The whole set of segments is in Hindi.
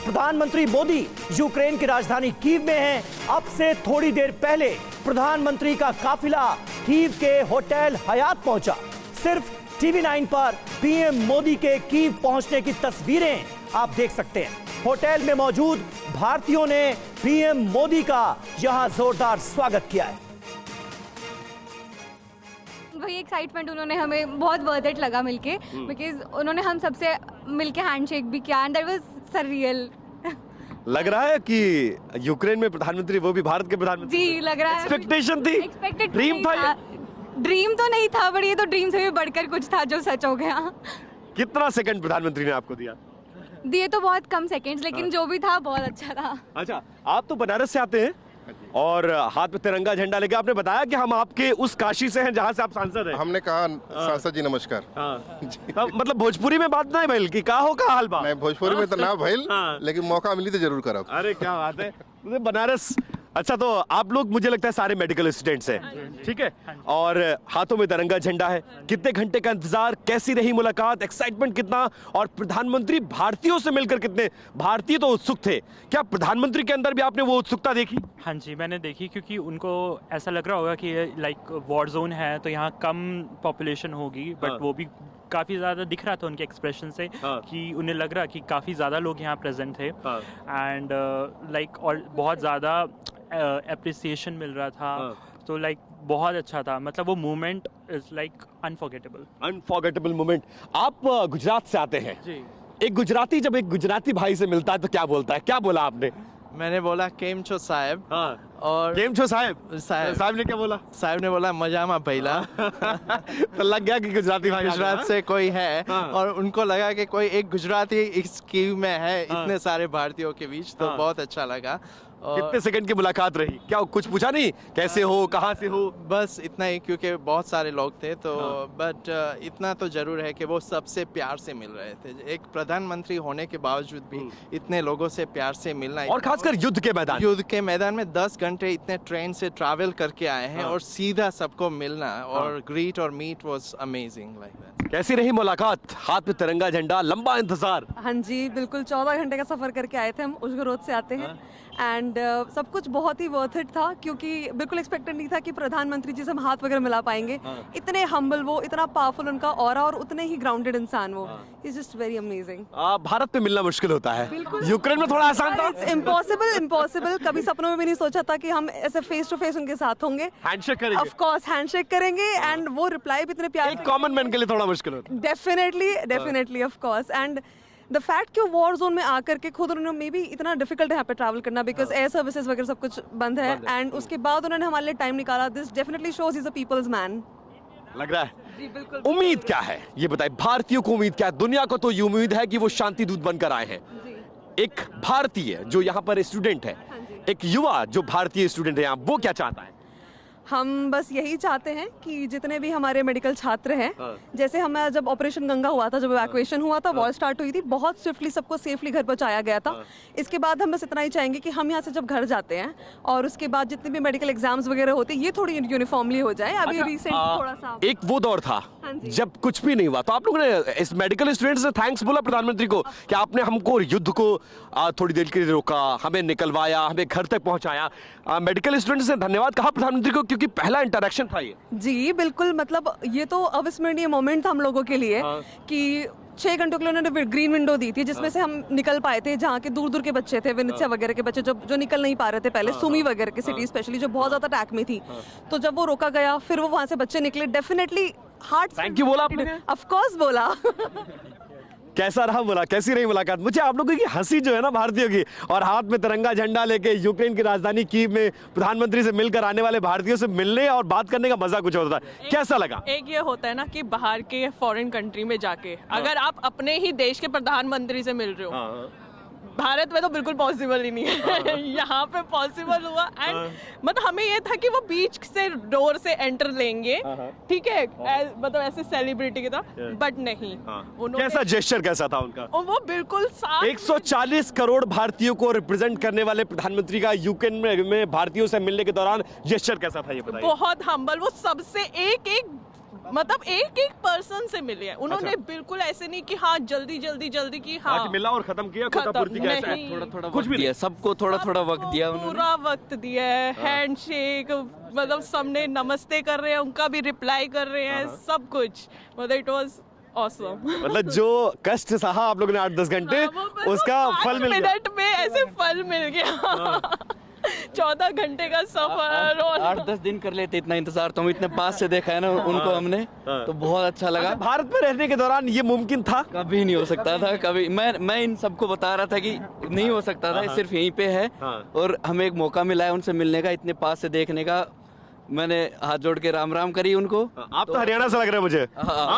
प्रधानमंत्री मोदी यूक्रेन की राजधानी कीव में हैं। अब से थोड़ी देर पहले प्रधानमंत्री का काफिला कीव के होटल हयात पहुंचा। सिर्फ TV9 पर पीएम मोदी के कीव पहुंचने की तस्वीरें आप देख सकते हैं। होटल में मौजूद भारतीयों ने पीएम मोदी का यहां जोरदार स्वागत किया है। वही एक्साइटमेंट उन्होंने हमें बहुत वर्थ इट लगा मिलके, बिकॉज उन्होंने हम सबसे मिलके हैंडशेक भी किया एंड दैट वाज सररियल। लग रहा है कि यूक्रेन में प्रधानमंत्री, वो भी भारत के प्रधानमंत्री। जी लग रहा है। एक्सपेक्टेशन थी, एक्सपेक्टेड ड्रीम था ये? ड्रीम तो नहीं था, बट ये तो ड्रीम से भी बढ़कर कुछ था जो सच हो गया। कितना सेकंड प्रधानमंत्री ने आपको दिया? दिए तो बहुत कम सेकंड्स, लेकिन जो भी था बहुत अच्छा था। अच्छा, आप तो बनारस से आते हैं और हाथ में तिरंगा झंडा लेके आपने बताया कि हम आपके उस काशी से हैं जहां से आप सांसद हैं। हमने कहा सांसद जी नमस्कार। तब मतलब भोजपुरी में बात नहीं भइल कि का हो का हाल बा? नहीं, भोजपुरी में तो ना भइल, लेकिन मौका मिली तो जरूर करब। अरे क्या बात है, मुझे बनारस। अच्छा, तो आप लोग मुझे लगता है सारे मेडिकल स्टूडेंट्स हैं, ठीक है, और हाथों में तिरंगा झंडा है। कितने घंटे का इंतजार, कैसी रही मुलाकात, एक्साइटमेंट कितना, और प्रधानमंत्री भारतीयों से मिलकर कितने भारतीय तो उत्सुक थे। क्या प्रधानमंत्री के अंदर भी आपने वो उत्सुकता देखी? हाँ जी, मैंने देखी, क्योंकि उनको ऐसा लग रहा होगा कि लाइक वॉर जोन है तो यहाँ कम पॉपुलेशन होगी, बट वो भी काफ़ी ज़्यादा दिख रहा था उनके एक्सप्रेशन से कि उन्हें लग रहा कि काफ़ी ज़्यादा लोग यहाँ प्रेजेंट थे एंड लाइक और बहुत ज़्यादा एप्रिसिएशन मिल रहा था। तो लाइक बहुत अच्छा था, मतलब वो moment is like unforgettable moment. आप गुजरात से आते हैं जी। एक गुजराती जब एक गुजराती भाई से मिलता है तो क्या बोलता है, क्या बोला आपने? मैंने बोला केम छो साहेब। और केम छो साहेब? साहेब ने क्या बोला? साहेब ने बोला मजामा पहला। तो लग गया कि गुजराती भाई गुजरात से कोई है और उनको लगा कि कोई एक गुजराती इस कीव में है इतने सारे भारतीयों के बीच, तो बहुत अच्छा लगा। कितने सेकंड की मुलाकात रही? क्या कुछ पूछा नहीं, कैसे हो, कहाँ से हो? बस इतना ही, क्योंकि बहुत सारे लोग थे तो बट इतना तो जरूर है कि वो सबसे प्यार से मिल रहे थे। एक प्रधानमंत्री होने के बावजूद भी इतने लोगों से प्यार से मिलना, और खासकर युद्ध के मैदान में 10 घंटे इतने ट्रेन से ट्रैवल करके आए हैं और सीधा सबको मिलना और ग्रीट और meet was amazing like that. कैसी रही मुलाकात? हाथ में तिरंगा झंडा, लंबा इंतजार। हाँ जी, बिल्कुल 14 घंटे का सफर करके आए थे हम, उजगरोड से आते हैं एंड सब कुछ बहुत ही वर्थ इट था, क्योंकि बिल्कुल एक्सपेक्टेड नहीं था कि प्रधानमंत्री जी से हम हाथ वगैरह मिला पाएंगे। इतने हम्बल वो, इतना पावरफुल उनका ऑरा और उतने ही ग्राउंडेड इंसान वो। Is just very amazing. Bharat में मिलना मुश्किल होता है, यूक्रेन में थोड़ा आसान था। इम्पॉसिबल कभी सपनों में भी नहीं सोचा था कि हम ऐसे फेस टू फेस उनके साथ होंगे। हैंडशेक करेंगे, ऑफ कोर्स हैंडशेक करेंगे एंड वो रिप्लाई भी इतने प्यार एक कॉमन मैन के लिए थोड़ा मुश्किल होता है। Definitely of course. And the fact कि वॉर जोन में आकर के खुद उन्होंने मे बी इतना डिफिकल्ट है यहाँ पे ट्रैवल करना, बिकॉज एयर सर्विसेज वगैरह सब कुछ बंद है एंड उसके बाद उन्होंने हमारे लिए टाइम निकाला। This definitely shows is a people's man. लग रहा है। उम्मीद क्या है ये बताए, भारतीयों को उम्मीद क्या है? दुनिया को तो ये उम्मीद है कि वो शांति दूत बनकर आए हैं। एक भारतीय जो यहाँ पर स्टूडेंट है, एक युवा जो भारतीय स्टूडेंट है यहाँ, वो क्या चाहता है? हम बस यही चाहते हैं कि जितने भी हमारे मेडिकल छात्र हैं, जैसे हमारा जब ऑपरेशन गंगा हुआ था, जब इवैक्यूएशन हुआ था, वॉर स्टार्ट हुई थी, बहुत स्विफ्टली सबको सेफली घर पहुंचाया गया था। इसके बाद हम बस इतना ही चाहेंगे कि हम यहाँ से जब घर जाते हैं और उसके बाद जितने भी मेडिकल एग्जाम्स वगैरह होते हैं, ये थोड़ी यूनिफॉर्मली हो जाए। अभी रिसेंट थोड़ा सा एक वो दौर था जब कुछ भी नहीं हुआ, तो आप लोगों ने इस मेडिकल स्टूडेंट्स ने थैंक्स बोला प्रधानमंत्री को कि आपने हमको युद्ध को थोड़ी देर के लिए रोका, हमें निकलवाया, हमें घर तक पहुंचाया। मेडिकल स्टूडेंट्स ने धन्यवाद कहा प्रधानमंत्री को, क्योंकि पहला इंटरेक्शन था ये। जी बिल्कुल, मतलब ये तो अविस्मरणीय मोमेंट था हम लोगों के लिए कि 6 घंटों के लिए उन्होंने ग्रीन विंडो दी थी, जिसमें से हम निकल पाए थे। जहाँ के दूर दूर के बच्चे थे, विनित्सा वगैरह के बच्चे जो निकल नहीं पा रहे थे पहले, सुमी वगैरह की सिटी स्पेशली जो बहुत ज्यादा अटैक में थी, तो जब वो रोका गया, फिर वो वहाँ से बच्चे निकले, डेफिनेटली हार्ट थैंक यू बोला आपने? ऑफ कोर्स बोला। कैसा रहा बोला, कैसी रही मुलाकात? मुझे आप लोगों की हंसी जो है ना भारतीयों की, और हाथ में तिरंगा झंडा लेके यूक्रेन की राजधानी कीव में प्रधानमंत्री से मिलकर आने वाले भारतीयों से मिलने और बात करने का मजा कुछ होता है। कैसा लगा? एक ये होता है ना कि बाहर के फॉरेन कंट्री में जाके अगर आप अपने ही देश के प्रधानमंत्री से मिल रहे हो, भारत में तो बिल्कुल पॉसिबल ही नहीं है। यहाँ पे पॉसिबल हुआ एंड मतलब हमें ये था कि वो बीच से डोर से एंटर लेंगे, ठीक है, मतलब ऐसे सेलिब्रिटी की तरह, बट नहीं। कैसा जेस्चर कैसा था उनका? और वो बिल्कुल 140 करोड़ भारतीयों को रिप्रेजेंट करने वाले प्रधानमंत्री का यूक्रेन में भारतीयों से मिलने के दौरान जेस्चर कैसा था ये बताइए? बहुत हम्बल, वो सबसे एक मतलब एक एक पर्सन से मिले हैं उन्होंने, बिल्कुल ऐसे नहीं कि हाँ जल्दी की हाँ आके मिला और खत्म किया, कोटा पूर्ति का ऐसा नहीं। थोड़ा कुछ भी दिया, सबको थोड़ा थोड़ा वक्त दिया उन्होंने। पूरा वक्त दिया है, हैंडशेक, मतलब सबने नमस्ते कर रहे हैं, उनका भी रिप्लाई कर रहे हैं, सब कुछ, मतलब इट वाज ऑसम। मतलब जो कष्ट सहा आप लोगों ने 8-10 घंटे, उसका फल मिल गया। 5 मिनट में ऐसे फल मिल गया। 14 घंटे का सफर और 8-10 दिन कर लेते इतना इंतजार, तो हम इतने पास से देखा है ना उनको हमने, तो बहुत अच्छा लगा। अच्छा, भारत में रहने के दौरान ये मुमकिन था? कभी नहीं हो सकता था, कभी। मैं इन सबको बता रहा था कि नहीं हो सकता था, सिर्फ यहीं पे है। और हमें एक मौका मिला है उनसे मिलने का, इतने पास से देखने का। मैंने हाथ जोड़ के राम राम करी उनको। आप तो हरियाणा से लग रहे हैं मुझे।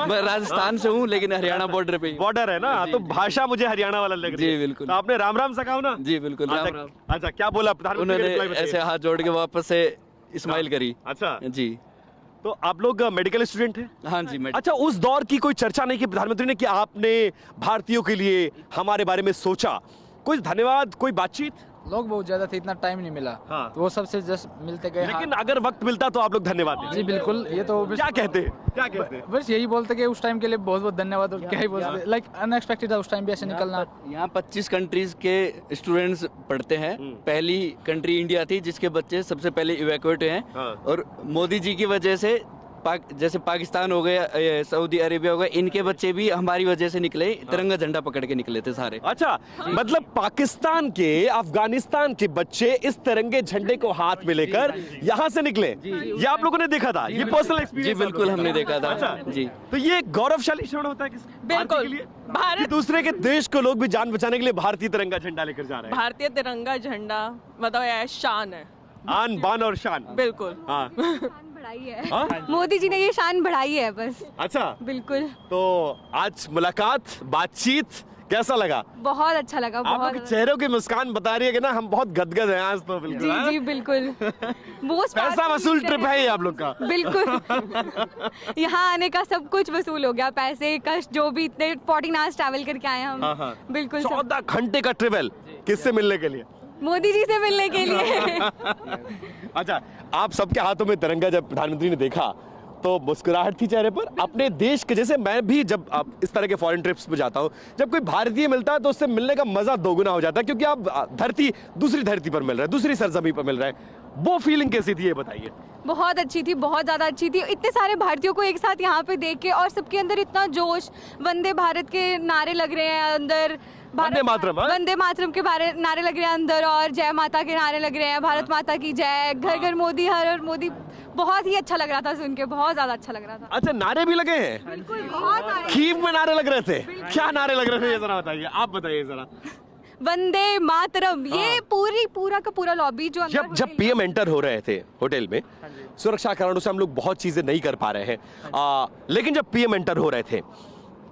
मैं राजस्थान से हूँ, लेकिन हरियाणा बॉर्डर पे। बॉर्डर है ना, तो भाषा मुझे हरियाणा वाला लग रही है। जी बिल्कुल। तो आपने राम राम सा कहा ना? जी बिल्कुल, राम राम। अच्छा, क्या बोला प्रधानमंत्री ने? उन्होंने ऐसे हाथ जोड़ के वापस से स्माइल करी। अच्छा जी। तो आप लोग मेडिकल स्टूडेंट हैं? हाँ जी। अच्छा, उस दौर की कोई चर्चा नहीं की प्रधानमंत्री ने कि आपने भारतीयों के लिए हमारे बारे में सोचा? कोई धन्यवाद, कोई बातचीत? लोग बहुत ज्यादा थे, इतना टाइम नहीं मिला। हाँ। तो वो सबसे जस्ट मिलते गए। लेकिन अगर वक्त मिलता तो आप लोग धन्यवाद देते? जी बिल्कुल। ये तो क्या कहते हैं, क्या कहते हैं? बस यही बोलते कि उस टाइम के लिए बहुत बहुत धन्यवाद। और क्या ही बोलते, लाइक अनएक्सपेक्टेड था उस टाइम भी ऐसे निकलना। यहाँ 25 कंट्रीज के स्टूडेंट्स पढ़ते हैं। पहली कंट्री इंडिया थी जिसके बच्चे सबसे पहले इवैक्यूएट हुए हैं। और मोदी जी की वजह से जैसे पाकिस्तान हो गया, सऊदी अरेबिया हो गया, इनके बच्चे भी हमारी वजह से निकले, तिरंगा झंडा पकड़ के निकले थे सारे। अच्छा, मतलब पाकिस्तान के, अफगानिस्तान के बच्चे इस तिरंगे झंडे को हाथ में लेकर यहाँ से निकले, ये आप लोगों ने देखा था? ये पर्सनल एक्सपीरियंस? जी बिल्कुल, हमने देखा था। अच्छा जी। तो ये गौरवशाली क्षण होता है बिल्कुल। भारत कि दूसरे के देश को लोग भी जान बचाने के लिए भारतीय तिरंगा झंडा लेकर जा रहे हैं। भारतीय तिरंगा झंडा मतलब ये शान है, आन बान और शान। बिल्कुल। हाँ। शान बढ़ाई है। हाँ? मोदी जी ने ये शान बढ़ाई है बस। अच्छा, बिल्कुल। तो आज मुलाकात, बातचीत कैसा लगा? बहुत अच्छा लगा, आप बहुत लोग के चेहरों की मुस्कान बता रही है कि ना हम बहुत गदगद हैं आज तो। बिल्कुल। जी जी बिल्कुल। वो पैसा वसूल ट्रिप है ये आप लोग का। बिल्कुल। यहाँ आने का सब कुछ वसूल हो गया, पैसे कष्ट जो भी, इतने 14 आवर्स ट्रैवल करके आए हम। हाँ। बिल्कुल। 14 घंटे का ट्रेवल किससे मिलने के लिए? मोदी जी से मिलने के लिए। अच्छा, आप सबके हाथों में तिरंगा जब प्रधानमंत्री ने देखा तो मुस्कुराहट थी चेहरे पर? अपने देश के, जैसे मैं भी जब आप इस तरह के फॉरेन ट्रिप्स पे जाता हूँ, जब कोई भारतीय मिलता है तो उससे मिलने का मजा दोगुना हो जाता है, क्योंकि आप दूसरी धरती पर मिल रहे हैं, दूसरी सरजमी पर मिल रहे हैं। वो फीलिंग कैसी थी, ये बताइए। बहुत अच्छी थी, बहुत ज़्यादा अच्छी थी। इतने सारे भारतीयों को एक साथ यहाँ पे देख के, और सबके अंदर इतना जोश, वंदे भारत के नारे लग रहे हैं अंदर, वंदे मातरम, हाँ? वंदे मातरम के नारे लग रहे हैं अंदर, और जय माता के नारे लग रहे हैं, भारत माता की जय, घर घर मोदी, हर हर मोदी। बहुत ही अच्छा लग रहा था सुन के, बहुत ज्यादा अच्छा लग रहा था। अच्छा, नारे भी लगे हैं? बिल्कुल, बहुत नारे। कीव में नारे लग रहे थे? क्या नारे लग रहे थे ये जरा बताइए, आप बताइए जरा। वंदे मातरम, ये पूरा का पूरा लॉबी जो जब पीएम एंटर हो रहे थे होटल में, सुरक्षा कारणों से हम लोग बहुत चीजें नहीं कर पा रहे हैं, लेकिन जब पीएम एंटर हो रहे थे,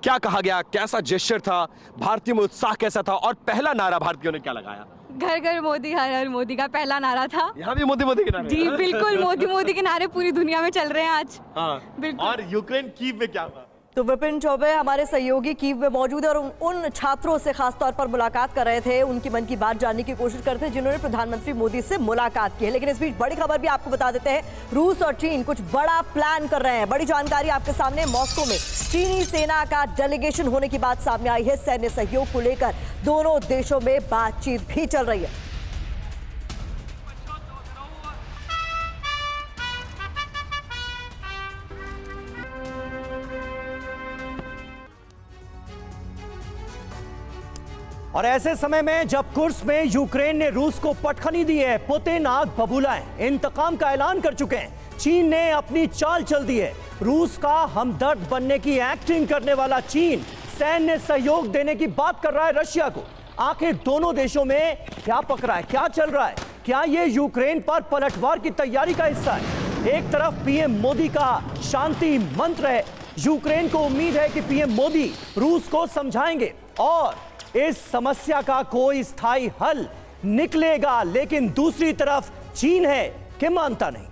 क्या कहा गया, कैसा जेस्चर था, भारतीयों में उत्साह कैसा था, और पहला नारा भारतीयों ने क्या लगाया? घर घर मोदी, हर हर मोदी का पहला नारा था। यहाँ भी मोदी मोदी के नारे? जी बिल्कुल, मोदी के नारे पूरी दुनिया में चल रहे हैं आज। हाँ। बिल्कुल। और यूक्रेन कीव में क्या हुआ? तो विपिन चौबे हमारे सहयोगी कीव में मौजूद है और उन छात्रों से खास तौर पर मुलाकात कर रहे थे, उनकी मन की बात जानने की कोशिश करते थे जिन्होंने प्रधानमंत्री मोदी से मुलाकात की है। लेकिन इस बीच बड़ी खबर भी आपको बता देते हैं, रूस और चीन कुछ बड़ा प्लान कर रहे हैं। बड़ी जानकारी आपके सामने। मॉस्को में चीनी सेना का डेलीगेशन होने की बात सामने आई है। सैन्य सहयोग को लेकर दोनों देशों में बातचीत भी चल रही है। और ऐसे समय में जब कुर्स में यूक्रेन ने रूस को पटखनी दी है, पुतिन आग बबूला है, इंतकाम का ऐलान कर चुके हैं। चीन ने अपनी चाल चल दी है। रूस का हमदर्द बनने की एक्टिंग करने वाला चीन सैन्य सहयोग देने की बात कर रहा है रशिया को। आखिर दोनों देशों में क्या पक रहा है, क्या चल रहा है? क्या ये यूक्रेन पर पलटवार की तैयारी का हिस्सा है? एक तरफ पीएम मोदी का शांति मंत्र है, यूक्रेन को उम्मीद है कि पीएम मोदी रूस को समझाएंगे और इस समस्या का कोई स्थायी हल निकलेगा। लेकिन दूसरी तरफ चीन है कि मानता नहीं।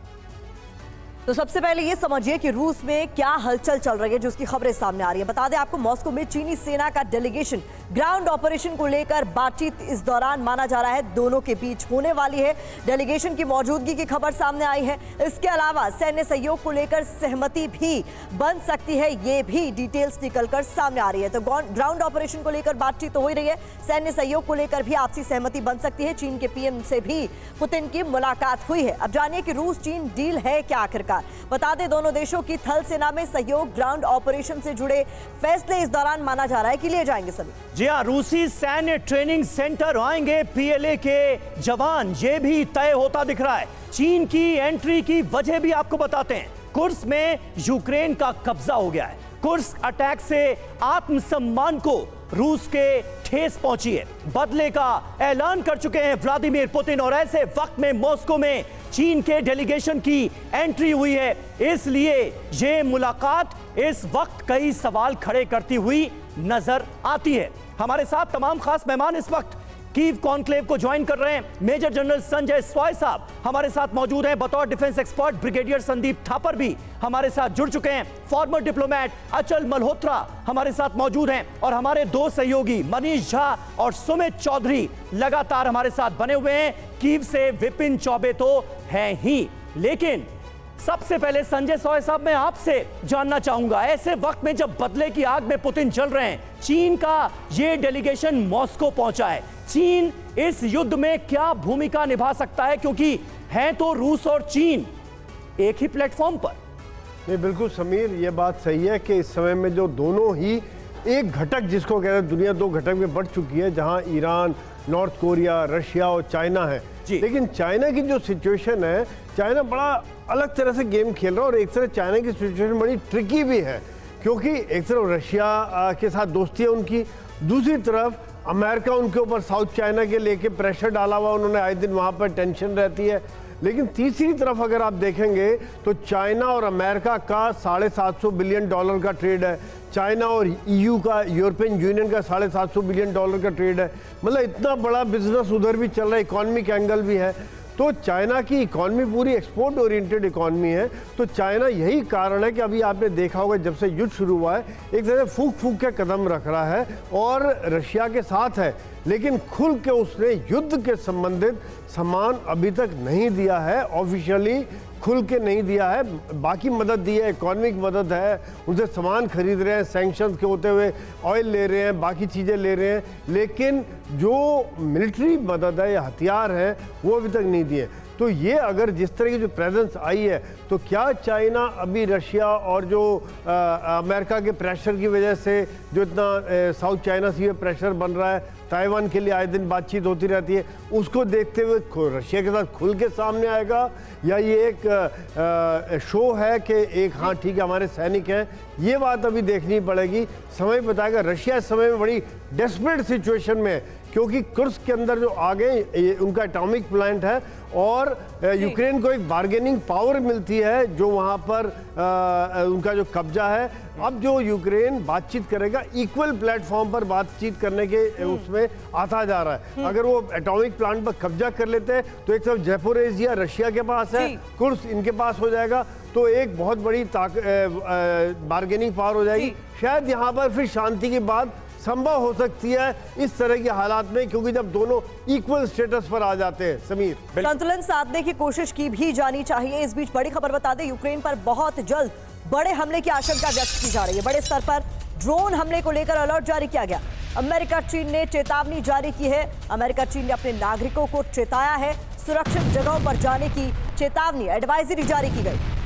तो सबसे पहले ये समझिए कि रूस में क्या हलचल चल रही है, जो उसकी खबरें सामने आ रही है। बता दें आपको, मॉस्को में चीनी सेना का डेलीगेशन ग्राउंड ऑपरेशन को लेकर बातचीत इस दौरान माना जा रहा है दोनों के बीच होने वाली है। डेलीगेशन की मौजूदगी की खबर सामने आई है। इसके अलावा सैन्य सहयोग को लेकर सहमति भी बन सकती है, ये भी डिटेल्स निकलकर सामने आ रही है। तो ग्राउंड ऑपरेशन को लेकर बातचीत तो हो ही रही है, सैन्य सहयोग को लेकर भी आपसी सहमति बन सकती है। चीन के पीएम से भी पुतिन की मुलाकात हुई है। अब जानिए कि रूस चीन डील है क्या आखिरकार। बता दें, दोनों देशों की थल सेना में सहयोग, ग्राउंड ऑपरेशन से जुड़े फैसले इस दौरान माना जा रहा है कि लिए जाएंगे सभी। जी हाँ, रूसी सैन्य ट्रेनिंग सेंटर आएंगे पीएलए के जवान, ये भी तय होता दिख रहा है। चीन की एंट्री की वजह भी आपको बताते हैं। कुर्स्क में यूक्रेन का कब्जा हो गया है। कुर्स्क अटैक से आत्मसम्मान को रूस के ठेस पहुंची है। बदले का ऐलान कर चुके हैं व्लादिमीर पुतिन, और ऐसे वक्त में मॉस्को में चीन के डेलीगेशन की एंट्री हुई है। इसलिए ये मुलाकात इस वक्त कई सवाल खड़े करती हुई नजर आती है। हमारे साथ तमाम खास मेहमान इस वक्त कीव कॉन्क्लेव को ज्वाइन कर रहे हैं। मेजर जनरल संजय स्वाय साहब हमारे साथ मौजूद हैं। बतौर defence expert brigadier Sandeep Thapar भी हमारे साथ जुड़ चुके हैं। फॉर्मर डिप्लोमेट अचल मल्होत्रा हमारे साथ मौजूद हैं, और हमारे दो सहयोगी मनीष झा और सुमित चौधरी लगातार हमारे साथ बने हुए हैं। कीव से विपिन चौबे तो हैं ही, लेकिन सबसे पहले संजय स्वाय साहब, मैं आपसे जानना चाहूंगा, ऐसे वक्त में जब बदले की आग में पुतिन जल रहे हैं, चीन का ये डेलीगेशन मॉस्को पहुंचा है, चीन इस युद्ध में क्या भूमिका निभा सकता है? क्योंकि हैं तो रूस और चीन एक ही प्लेटफॉर्म पर। नहीं, बिल्कुल समीर, ये बात सही है कि इस समय में जो दोनों ही एक घटक, जिसको कहते हैं दुनिया दो घटक में बढ़ चुकी है, जहां ईरान, नॉर्थ कोरिया, रशिया और चाइना है। लेकिन चाइना की जो सिचुएशन है, चाइना बड़ा अलग तरह से गेम खेल रहा है, और एक तरह चाइना की सिचुएशन बड़ी ट्रिकी भी है, क्योंकि एक तरफ रशिया के साथ दोस्ती है उनकी, दूसरी तरफ अमेरिका उनके ऊपर साउथ चाइना के लेके प्रेशर डाला हुआ, उन्होंने आए दिन वहाँ पर टेंशन रहती है। लेकिन तीसरी तरफ अगर आप देखेंगे तो चाइना और अमेरिका का $750 बिलियन का ट्रेड है, चाइना और ईयू का, यूरोपियन यूनियन का $750 बिलियन का ट्रेड है। मतलब इतना बड़ा बिजनेस उधर भी चल रहा है, इकोनॉमिक एंगल भी है। तो चाइना की इकॉनमी पूरी एक्सपोर्ट ओरिएंटेड इकॉनमी है। तो चाइना, यही कारण है कि अभी आपने देखा होगा जब से युद्ध शुरू हुआ है, एक तरह से फूक फूक के कदम रख रहा है और रशिया के साथ है, लेकिन खुल के उसने युद्ध के संबंधित सामान अभी तक नहीं दिया है, ऑफिशियली खुल के नहीं दिया है। बाकी मदद दी है, इकोनॉमिक मदद है, उनसे सामान खरीद रहे हैं, सैंक्शंस के होते हुए ऑयल ले रहे हैं, बाकी चीज़ें ले रहे हैं, लेकिन जो मिलिट्री मदद है या हथियार है वो अभी तक नहीं दिए। तो ये अगर जिस तरह की जो प्रेजेंस आई है, तो क्या चाइना अभी रशिया और जो अमेरिका के प्रेशर की वजह से जो इतना साउथ चाइना सी में प्रेशर बन रहा है, ताइवान के लिए आए दिन बातचीत होती रहती है, उसको देखते हुए रशिया के साथ खुल के सामने आएगा, या ये एक शो है कि एक हाँ ठीक है हमारे सैनिक हैं? ये बात अभी देखनी पड़ेगी, समय बताएगा। रशिया इस समय में बड़ी डेस्परेट सिचुएशन में है, क्योंकि कुर्स्क के अंदर जो आगे उनका एटॉमिक प्लांट है, और यूक्रेन को एक बार्गेनिंग पावर मिलती है जो वहाँ पर उनका जो कब्जा है। अब जो यूक्रेन बातचीत करेगा, इक्वल प्लेटफॉर्म पर बातचीत करने के उसमें आता जा रहा है। अगर वो एटॉमिक प्लांट पर कब्जा कर लेते हैं तो एक तरफ ज़ैपोरिज़िया रशिया के पास है, कुर्स्क इनके पास हो जाएगा, तो एक बहुत बड़ी बार्गेनिंग पावर हो जाएगी। शायद यहाँ पर फिर शांति की बात संभव हो सकती है इस तरह के हालात में, क्योंकि जब दोनों इक्वल स्टेटस पर आ जाते हैं। समीर, संतुलन साधने की कोशिश की भी जानी चाहिए। इस बीच बड़ी खबर बता दें, यूक्रेन पर बहुत जल्द बड़े हमले की आशंका व्यक्त की जा रही है। बड़े स्तर पर ड्रोन हमले को लेकर अलर्ट जारी किया गया। अमेरिका चीन ने चेतावनी जारी की है। अमेरिका चीन ने अपने नागरिकों को चेताया है, सुरक्षित जगहों पर जाने की चेतावनी, एडवाइजरी जारी की गई।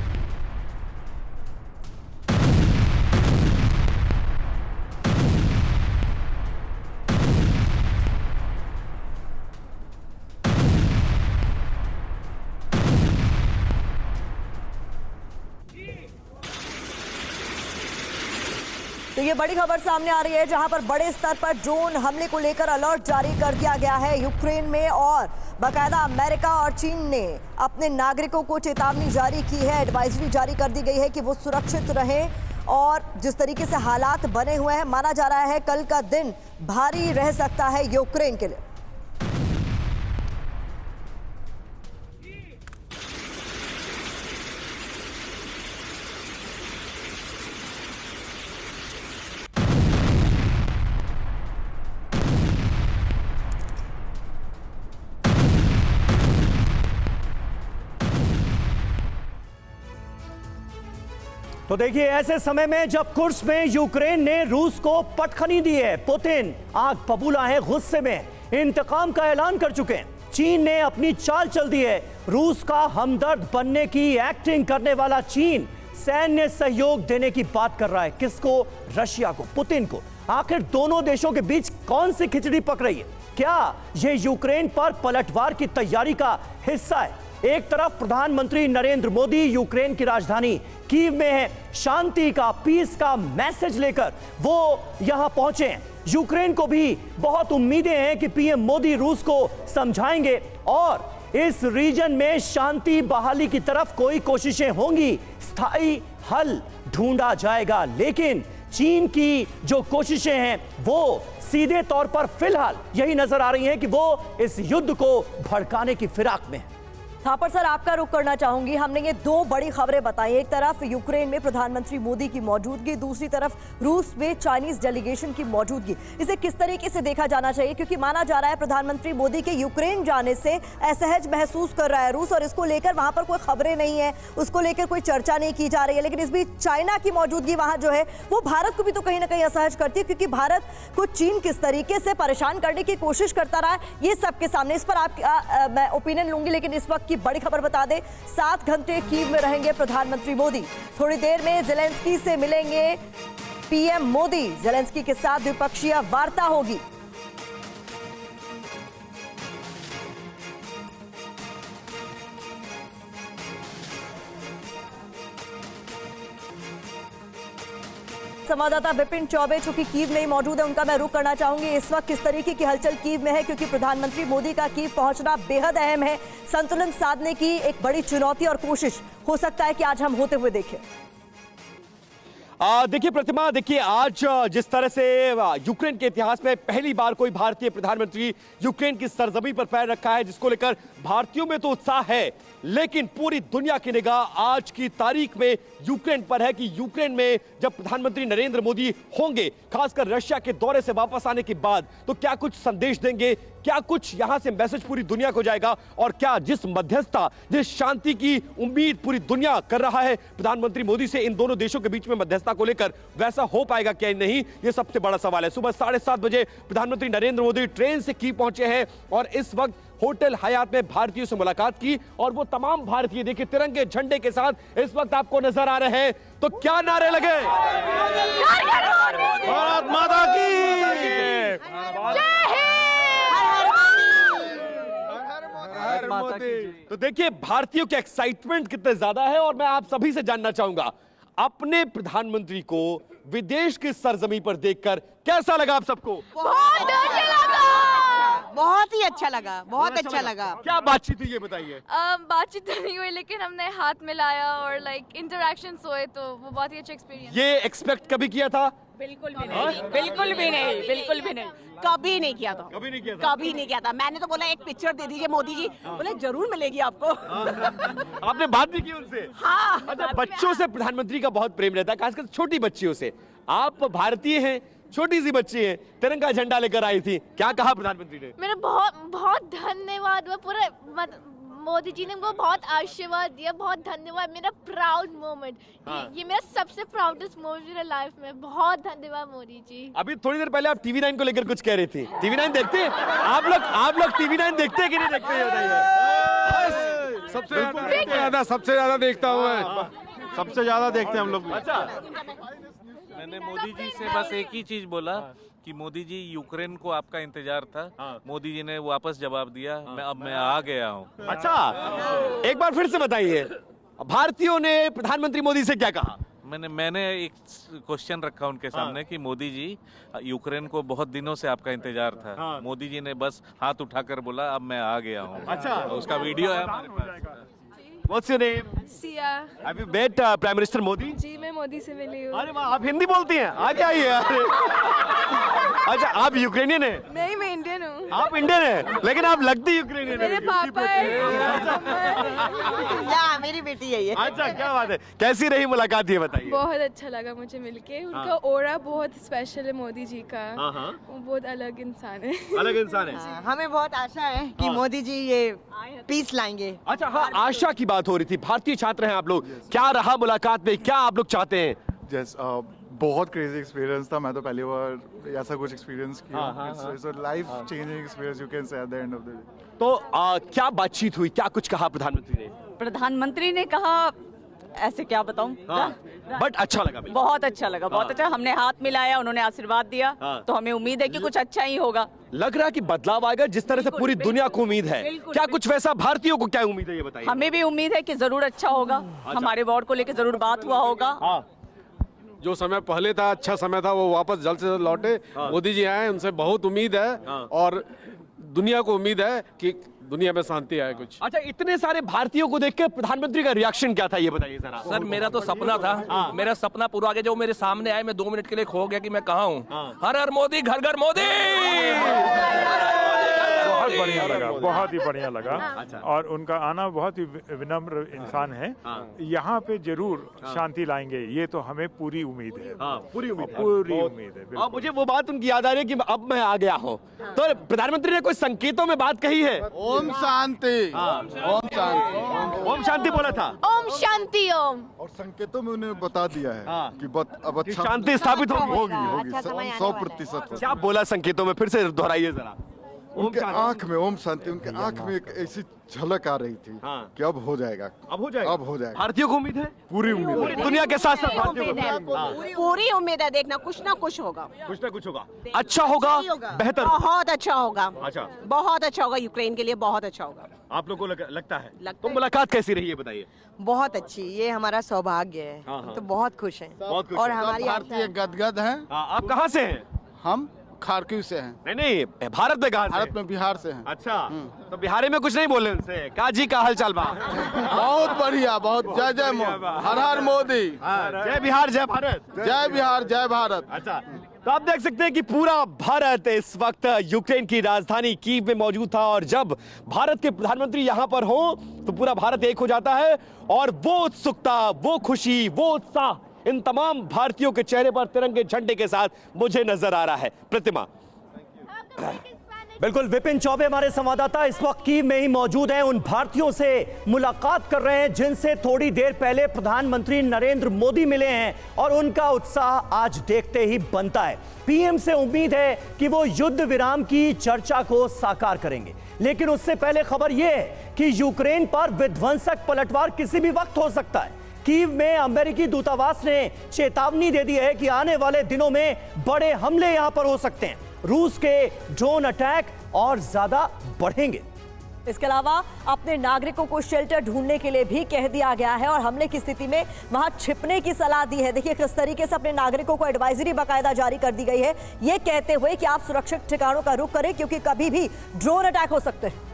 तो ये बड़ी खबर सामने आ रही है, जहां पर बड़े स्तर पर ड्रोन हमले को लेकर अलर्ट जारी कर दिया गया है यूक्रेन में, और बाकायदा अमेरिका और चीन ने अपने नागरिकों को चेतावनी जारी की है, एडवाइजरी जारी कर दी गई है कि वो सुरक्षित रहें। और जिस तरीके से हालात बने हुए हैं, माना जा रहा है कल का दिन भारी रह सकता है यूक्रेन के लिए। तो देखिए, ऐसे समय में जब कुर्स में यूक्रेन ने रूस को पटखनी दी है, पुतिन आग बबूला है, गुस्से में इंतकाम का ऐलान कर चुके हैं। चीन ने अपनी चाल चल दी है, रूस का हमदर्द बनने की एक्टिंग करने वाला चीन सैन्य सहयोग देने की बात कर रहा है। किसको? रशिया को, पुतिन को। आखिर दोनों देशों के बीच कौन सी खिचड़ी पक रही है? क्या ये यूक्रेन पर पलटवार की तैयारी का हिस्सा है? एक तरफ प्रधानमंत्री नरेंद्र मोदी यूक्रेन की राजधानी कीव में है, शांति का, पीस का मैसेज लेकर वो यहां पहुंचे हैं। यूक्रेन को भी बहुत उम्मीदें हैं कि पीएम मोदी रूस को समझाएंगे और इस रीजन में शांति बहाली की तरफ कोई कोशिशें होंगी, स्थायी हल ढूंढा जाएगा। लेकिन चीन की जो कोशिशें हैं वो सीधे तौर पर फिलहाल यही नजर आ रही हैं कि वो इस युद्ध को भड़काने की फिराक में है। थापर सर, आपका रुख करना चाहूंगी। हमने ये दो बड़ी खबरें बताई, एक तरफ यूक्रेन में प्रधानमंत्री मोदी की मौजूदगी, दूसरी तरफ रूस में चाइनीज डेलीगेशन की मौजूदगी। इसे किस तरीके से देखा जाना चाहिए? क्योंकि माना जा रहा है प्रधानमंत्री मोदी के यूक्रेन जाने से असहज महसूस कर रहा है रूस और इसको लेकर वहां पर कोई खबरें नहीं है, उसको लेकर कोई चर्चा नहीं की जा रही है। लेकिन इस बीच चाइना की मौजूदगी वहां जो है वो भारत को भी तो कहीं ना कहीं असहज करती है, क्योंकि भारत को चीन किस तरीके से परेशान करने की कोशिश करता रहा है, ये सबके सामने। इस पर आप मैं ओपिनियन लूंगी, लेकिन इस वक्त की बड़ी खबर बता दें, 7 घंटे कीव में रहेंगे प्रधानमंत्री मोदी। थोड़ी देर में जेलेंस्की से मिलेंगे पीएम मोदी, जेलेंस्की के साथ द्विपक्षीय वार्ता होगी। संवाददाता विपिन चौबे चूंकि कीव में ही मौजूद है, उनका मैं रुख करना चाहूंगी। इस वक्त किस तरीके की हलचल कीव में है, क्योंकि प्रधानमंत्री मोदी का कीव पहुंचना बेहद अहम है। संतुलन साधने की एक बड़ी चुनौती और कोशिश हो सकता है कि आज हम होते हुए देखें। देखिए प्रतिमा, देखिए आज जिस तरह से यूक्रेन के इतिहास में पहली बार कोई भारतीय प्रधानमंत्री यूक्रेन की सरजमी पर पैर रखा है, जिसको लेकर भारतीयों में तो उत्साह है, लेकिन पूरी दुनिया की निगाह आज की तारीख में यूक्रेन पर है कि यूक्रेन में जब प्रधानमंत्री नरेंद्र मोदी होंगे, खासकर रशिया के दौरे से वापस आने के बाद, तो क्या कुछ संदेश देंगे, क्या कुछ यहां से मैसेज पूरी दुनिया को जाएगा, और क्या जिस मध्यस्थता, जिस शांति की उम्मीद पूरी दुनिया कर रहा है प्रधानमंत्री मोदी से इन दोनों देशों के बीच में मध्यस्थता को लेकर, वैसा हो पाएगा क्या नहीं, यह सबसे बड़ा सवाल है। सुबह 7:30 बजे प्रधानमंत्री नरेंद्र मोदी ट्रेन से कीव पहुंचे हैं और इस वक्त होटल हयात में भारतीयों से मुलाकात की, और वो तमाम भारतीय देखिए तिरंगे झंडे के साथ इस वक्त आपको नजर आ रहे हैं। तो क्या नारे लगे? भारत माता की, तो देखिए भारतीयों के एक्साइटमेंट कितने ज्यादा है, और मैं आप सभी से जानना चाहूंगा अपने प्रधानमंत्री को विदेश की सरजमी पर देखकर कैसा लगा आप सबको? बहुत अच्छा लगा, बहुत ही अच्छा लगा, बहुत अच्छा लगा। क्या बातचीत हुई ये बताइए? बातचीत तो नहीं हुई, लेकिन हमने हाथ मिलाया और इंटरैक्शंस हुए, तो वो बहुत ही अच्छा एक्सपीरियंस। ये एक्सपेक्ट कभी किया था? बिल्कुल भी नहीं, बिल्कुल भी नहीं, बिल्कुल भी नहीं, कभी नहीं किया था, कभी नहीं किया था, कभी नहीं किया था। मैंने तो बोला एक पिक्चर दे दीजिए मोदी जी, बोले जरूर मिलेगी आपको। आपने बात भी की उनसे? हाँ। अच्छा, बच्चों से प्रधानमंत्री का बहुत प्रेम रहता है, खासकर छोटी बच्चियों से। आप भारतीय हैं, छोटी सी बच्ची है, तिरंगा झंडा लेकर आई थी, क्या कहा प्रधानमंत्री ने? मेरा बहुत बहुत धन्यवाद, वो पूरे मोदी जी ने मुझको बहुत आशीर्वाद दिया, बहुत धन्यवाद। मेरा प्राउड मोमेंट, ये मेरा सबसे प्राउडेस्ट मोमेंट मेरा लाइफ में। बहुत धन्यवाद मोदी जी। अभी थोड़ी देर पहले आप TV9 को लेकर कुछ कह रही थी। TV9 देखते हैं आप लोग TV9 देखते हैं कि नहीं देखते, बताइए। सबसे ज्यादा देखता हूँ मैं, सबसे ज्यादा देखते हैं हम लोग। अच्छा, मैंने मोदी जी से बस एक ही चीज बोला कि मोदी जी यूक्रेन को आपका इंतजार था, मोदी जी ने वापस जवाब दिया, अब मैं आ गया हूँ। अच्छा, एक बार फिर से बताइए, भारतीयों ने प्रधानमंत्री मोदी से क्या कहा? मैंने एक क्वेश्चन रखा उनके सामने कि मोदी जी यूक्रेन को बहुत दिनों से आपका इंतजार था, मोदी जी ने बस हाथ उठाकर बोला अब मैं आ गया हूँ। अच्छा, तो उसका वीडियो है हमारे पास। What's your name? Siya. Have you met Prime Minister Modi? जी, मैं मोदी से मिली हूँ। अरे वाह, आप हिंदी बोलती हैं? आ जाइए। अच्छा, आप यूक्रेनियन हैं? नहीं, मैं इंडियन हूँ। आप इंडियन हैं, लेकिन आप लगती यूक्रेनियन हैं। मेरे पापा या मेरी बेटी है ये। अच्छा, क्या बात है, कैसी रही मुलाकात ये बताइए? बहुत अच्छा लगा मुझे मिलके, उनका ऑरा बहुत स्पेशल है मोदी जी का, वो बहुत अलग इंसान है। अलग इंसान है। हमें बहुत आशा है कि मोदी जी ये पीस लाएंगे। अच्छा हाँ, आशा की बात हो रही थी, भारतीय छात्र हैं आप लोग, क्या रहा मुलाकात में, क्या आप लोग चाहते हैं? बहुत क्रेजी एक्सपीरियंस था, मैं तो पहली बार ऐसा कुछ एक्सपीरियंस किया। It's a life changing experience you can say at the end of the day. तो क्या बातचीत हुई, क्या कुछ कहा प्रधानमंत्री ने? प्रधानमंत्री ने कहा, ऐसे क्या बताऊं, बट अच्छा लगा, बहुत अच्छा लगा, बहुत अच्छा। हमने हाथ मिलाया, उन्होंने आशीर्वाद दिया, तो हमें उम्मीद है कि कुछ अच्छा ही होगा। लग रहा कि बदलाव आएगा, जिस तरह से पूरी दुनिया को उम्मीद है, क्या कुछ वैसा भारतीयों को क्या उम्मीद है, ये बताइए। हमें भी उम्मीद है कि जरूर अच्छा होगा, हमारे वार्ड को लेकर जरूर बात हुआ होगा। जो समय पहले था, अच्छा समय था, वो वापस जल्द से जल्द लौटे। मोदी जी आए, उनसे बहुत उम्मीद है और दुनिया को उम्मीद है कि दुनिया में शांति आए कुछ। अच्छा, इतने सारे भारतीयों को देख के प्रधानमंत्री का रिएक्शन क्या था, ये बताइए जरा। सर मेरा तो सपना था, मेरा सपना पूरा हो गया। जो मेरे सामने आए, मैं 2 मिनट के लिए खो गया कि मैं कहाँ हूँ। हर हर मोदी, घर घर मोदी। बहुत बढ़िया लगा, बहुत ही बढ़िया लगा। और उनका आना, बहुत ही विनम्र इंसान है। यहाँ पे जरूर शांति लाएंगे, ये तो हमें पूरी उम्मीद है। पूरी उम्मीद है। अब मुझे वो बात उनकी याद आ रही है कि अब मैं आ गया हूँ। तो प्रधानमंत्री ने कोई संकेतों में बात कही है? ओम शांति, ओम शांति, ओम शांति बोला था। ओम शांति ओम। और संकेतों में उन्होंने बता दिया है कि अब अच्छा शांति स्थापित होगी 100%। क्या बोला संकेतों में, फिर से दोहराइए जरा। उनके आंख में ओम शांति, उनके आंख में एक ऐसी झलक आ रही थी कि अब हो जाएगा, अब हो जाएगा, अब हो जाएगा। भारतीयों को उम्मीद है, पूरी उम्मीद है, दुनिया के साथ साथ भारतीयों को पूरी उम्मीद है। देखना, कुछ ना कुछ होगा, कुछ ना कुछ होगा, अच्छा होगा, बेहतर, बहुत अच्छा होगा। अच्छा, बहुत अच्छा होगा, यूक्रेन के लिए बहुत अच्छा होगा। आप लोग को लगता है? तो मुलाकात कैसी रही है, बताइए। बहुत अच्छी, ये हमारा सौभाग्य है। तो बहुत खुश हैं और हमारी भारतीय गदगद हैं। आप कहाँ से हैं? हम खारकिव से हैं। नहीं, भारत में कहाँ से? भारत में बिहार से हैं। अच्छा, तो बिहारी में कुछ नहीं बोले उनसे? काजी का हाल चाल बा? बहुत बढ़िया, बहुत। जय जय हर हर मोदी, जय बिहार, जय भारत, जय बिहार, जय भारत। अच्छा, तो आप देख सकते हैं कि पूरा भारत इस वक्त यूक्रेन की राजधानी कीव में मौजूद था, और जब भारत के प्रधानमंत्री यहाँ पर हो तो पूरा भारत एक हो जाता है, और वो उत्सुकता, वो खुशी, वो उत्साह इन तमाम भारतीयों के चेहरे पर तिरंगे झंडे के साथ मुझे नजर आ रहा है। प्रतिमा। बिल्कुल, विपिन चौबे हमारे संवाददाता इस वक्त कीव में ही मौजूद हैं, उन भारतीयों से मुलाकात कर रहे हैं जिनसे थोड़ी देर पहले प्रधानमंत्री नरेंद्र मोदी मिले हैं, और उनका उत्साह आज देखते ही बनता है। पीएम से उम्मीद है कि वो युद्ध विराम की चर्चा को साकार करेंगे, लेकिन उससे पहले खबर यह है कि यूक्रेन पर विध्वंसक पलटवार किसी भी वक्त हो सकता है। कीव में अमेरिकी दूतावास ने चेतावनी दे दी है कि आने वाले दिनों में बड़े हमले यहां पर हो सकते हैं। रूस के ड्रोन अटैक और ज्यादा बढ़ेंगे। इसके अलावा अपने नागरिकों को शेल्टर ढूंढने के लिए भी कह दिया गया है, और हमले की स्थिति में वहां छिपने की सलाह दी है। देखिए किस तरीके से अपने नागरिकों को एडवाइजरी बाकायदा जारी कर दी गई है, ये कहते हुए कि आप सुरक्षित ठिकानों का रुख करें क्योंकि कभी भी ड्रोन अटैक हो सकते हैं।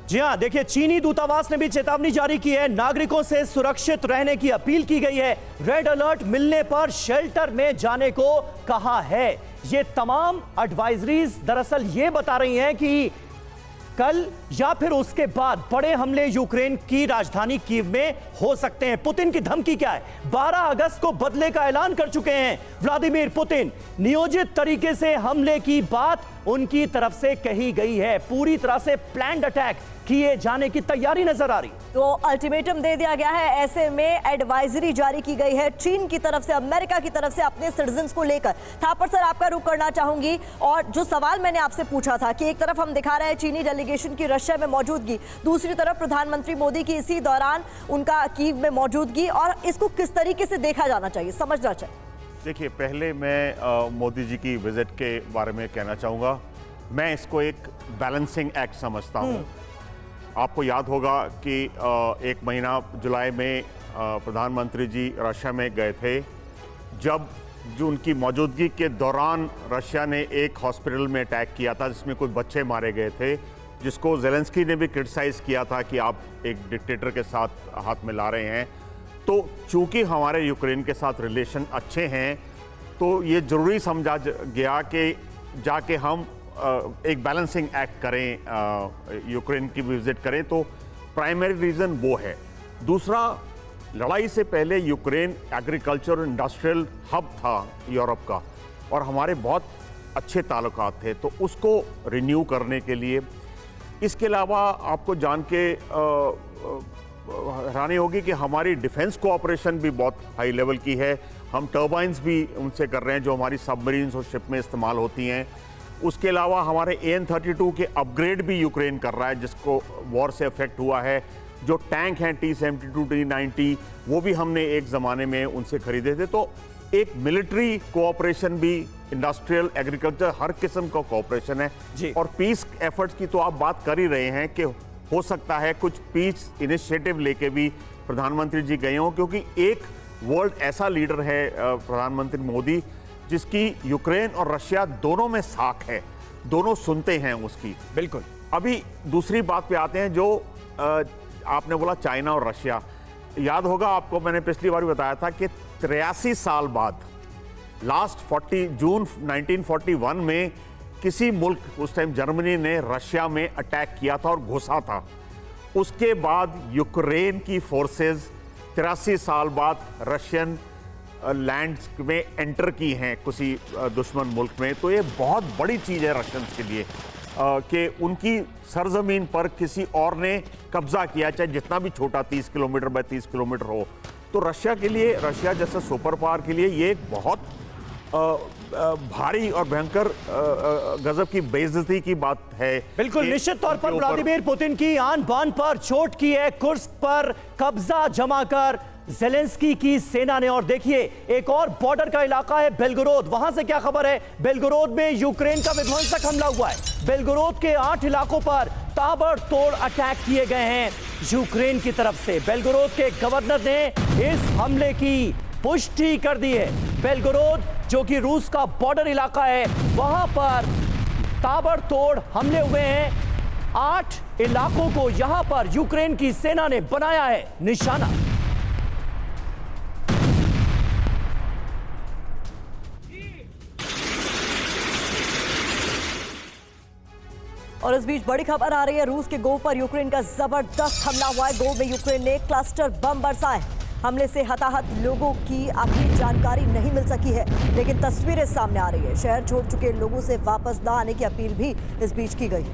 जी हां, देखिए चीनी दूतावास ने भी चेतावनी जारी की है, नागरिकों से सुरक्षित रहने की अपील की गई है। रेड अलर्ट मिलने पर शेल्टर में जाने को कहा है। ये तमाम एडवाइजरीज दरअसल ये बता रही हैं कि कल या फिर उसके बाद बड़े हमले यूक्रेन की राजधानी कीव में हो सकते हैं। पुतिन की धमकी क्या है? 12 अगस्त को बदले का ऐलान कर चुके हैं व्लादिमीर पुतिन। नियोजित तरीके से हमले की बात उनकी तरफ से कही गई है। पूरी तरह से प्लान्ड अटैक किए जाने की तैयारी नजर आ रही। तो अल्टीमेटम दे दिया गया है, ऐसे में एडवाइजरी जारी की गई है चीन की तरफ से, अमेरिका की तरफ से अपने सिटीजन्स को लेकर। थापर सर, आपका रुख करना चाहूंगी, और जो सवाल मैंने आपसे पूछा था कि एक तरफ हम दिखा रहे हैं चीनी डेलीगेशन की रशिया में मौजूदगी, दूसरी तरफ प्रधानमंत्री मोदी की इसी दौरान उनका कीव में मौजूदगी, और इसको किस तरीके से देखा जाना चाहिए, समझना चाहिए? देखिए, पहले मैं मोदी जी की विजिट के बारे में कहना चाहूँगा। मैं इसको एक बैलेंसिंग एक्ट समझता हूँ। आपको याद होगा कि 1 महीना जुलाई में प्रधानमंत्री जी रशिया में गए थे, जब जो उनकी मौजूदगी के दौरान रशिया ने एक हॉस्पिटल में अटैक किया था जिसमें कुछ बच्चे मारे गए थे, जिसको ज़ेलेंस्की ने भी क्रिटिसाइज़ किया था कि आप एक डिक्टेटर के साथ हाथ मिला रहे हैं। तो चूंकि हमारे यूक्रेन के साथ रिलेशन अच्छे हैं, तो ये ज़रूरी समझा गया कि जाके हम एक बैलेंसिंग एक्ट करें, यूक्रेन की विजिट करें। तो प्राइमरी रीज़न वो है। दूसरा, लड़ाई से पहले यूक्रेन एग्रीकल्चर इंडस्ट्रियल हब था यूरोप का, और हमारे बहुत अच्छे ताल्लुकात थे। तो उसको रिन्यू करने के लिए इसके अलावा आपको जान के हैरानी होगी कि हमारी डिफेंस कोऑपरेशन भी बहुत हाई लेवल की है। हम टर्बाइंस भी उनसे कर रहे हैं जो हमारी सबमरीन्स और शिप में इस्तेमाल होती हैं। उसके अलावा हमारे AN-32 के अपग्रेड भी यूक्रेन कर रहा है जिसको वॉर से अफेक्ट हुआ है। जो टैंक हैं T-72, T-90 वो भी हमने एक ज़माने में उनसे खरीदे थे। तो एक मिलिट्री कोऑपरेशन भी, इंडस्ट्रियल, एग्रीकल्चर, हर किस्म का कोऑपरेशन है। और पीस एफर्ट्स की तो आप बात कर ही रहे हैं कि हो सकता है कुछ पीस इनिशिएटिव लेके भी प्रधानमंत्री जी गए हों, क्योंकि एक वर्ल्ड ऐसा लीडर है प्रधानमंत्री मोदी जिसकी यूक्रेन और रशिया दोनों में साख है, दोनों सुनते हैं उसकी। बिल्कुल। अभी दूसरी बात पे आते हैं जो आपने बोला चाइना और रशिया। याद होगा आपको, मैंने पिछली बार भी बताया था कि 83 साल बाद लास्ट 40 जून 1941 में किसी मुल्क, उस टाइम जर्मनी ने रशिया में अटैक किया था और घुसा था। उसके बाद यूक्रेन की फोर्सेस 83 साल बाद रशियन लैंड्स में एंटर की हैं किसी दुश्मन मुल्क में। तो ये बहुत बड़ी चीज़ है रशियंस के लिए कि उनकी सरजमीन पर किसी और ने कब्जा किया, चाहे जितना भी छोटा 30 किलोमीटर बाय 30 किलोमीटर हो। तो रशिया के लिए, रशिया जैसे सुपर पावर के लिए ये एक बहुत भारी और भयंकर गजब की बेइज्जती की बात है। बिल्कुल, निश्चित तौर पर व्लादिमीर पुतिन की आन बान पर चोट की है। कुर्स्क पर कब्जा जमाकर ज़ेलेंस्की की सेना ने। और देखिए, एक और बॉर्डर का इलाका है बेलगोरोद। वहां से क्या खबर है? बेलगोरोद में यूक्रेन का विध्वंसक हमला हुआ है। बेलगोरोद के 8 इलाकों पर ताबड़तोड़ अटैक किए गए हैं यूक्रेन की तरफ से। बेलगोरोद के गवर्नर ने इस हमले की पुष्टि कर दी है। बेलगोरोद जो कि रूस का बॉर्डर इलाका है, वहां पर ताबड़तोड़ हमले हुए हैं। 8 इलाकों को यहां पर यूक्रेन की सेना ने बनाया है निशाना। और इस बीच बड़ी खबर आ रही है, रूस के गोव पर यूक्रेन का जबरदस्त हमला हुआ है। गोव में यूक्रेन ने क्लस्टर बम बरसाए। हमले से हताहत लोगों की अभी जानकारी नहीं मिल सकी है, लेकिन तस्वीरें सामने आ रही है। शहर छोड़ चुके लोगों से वापस न आने की अपील भी इस बीच की गई।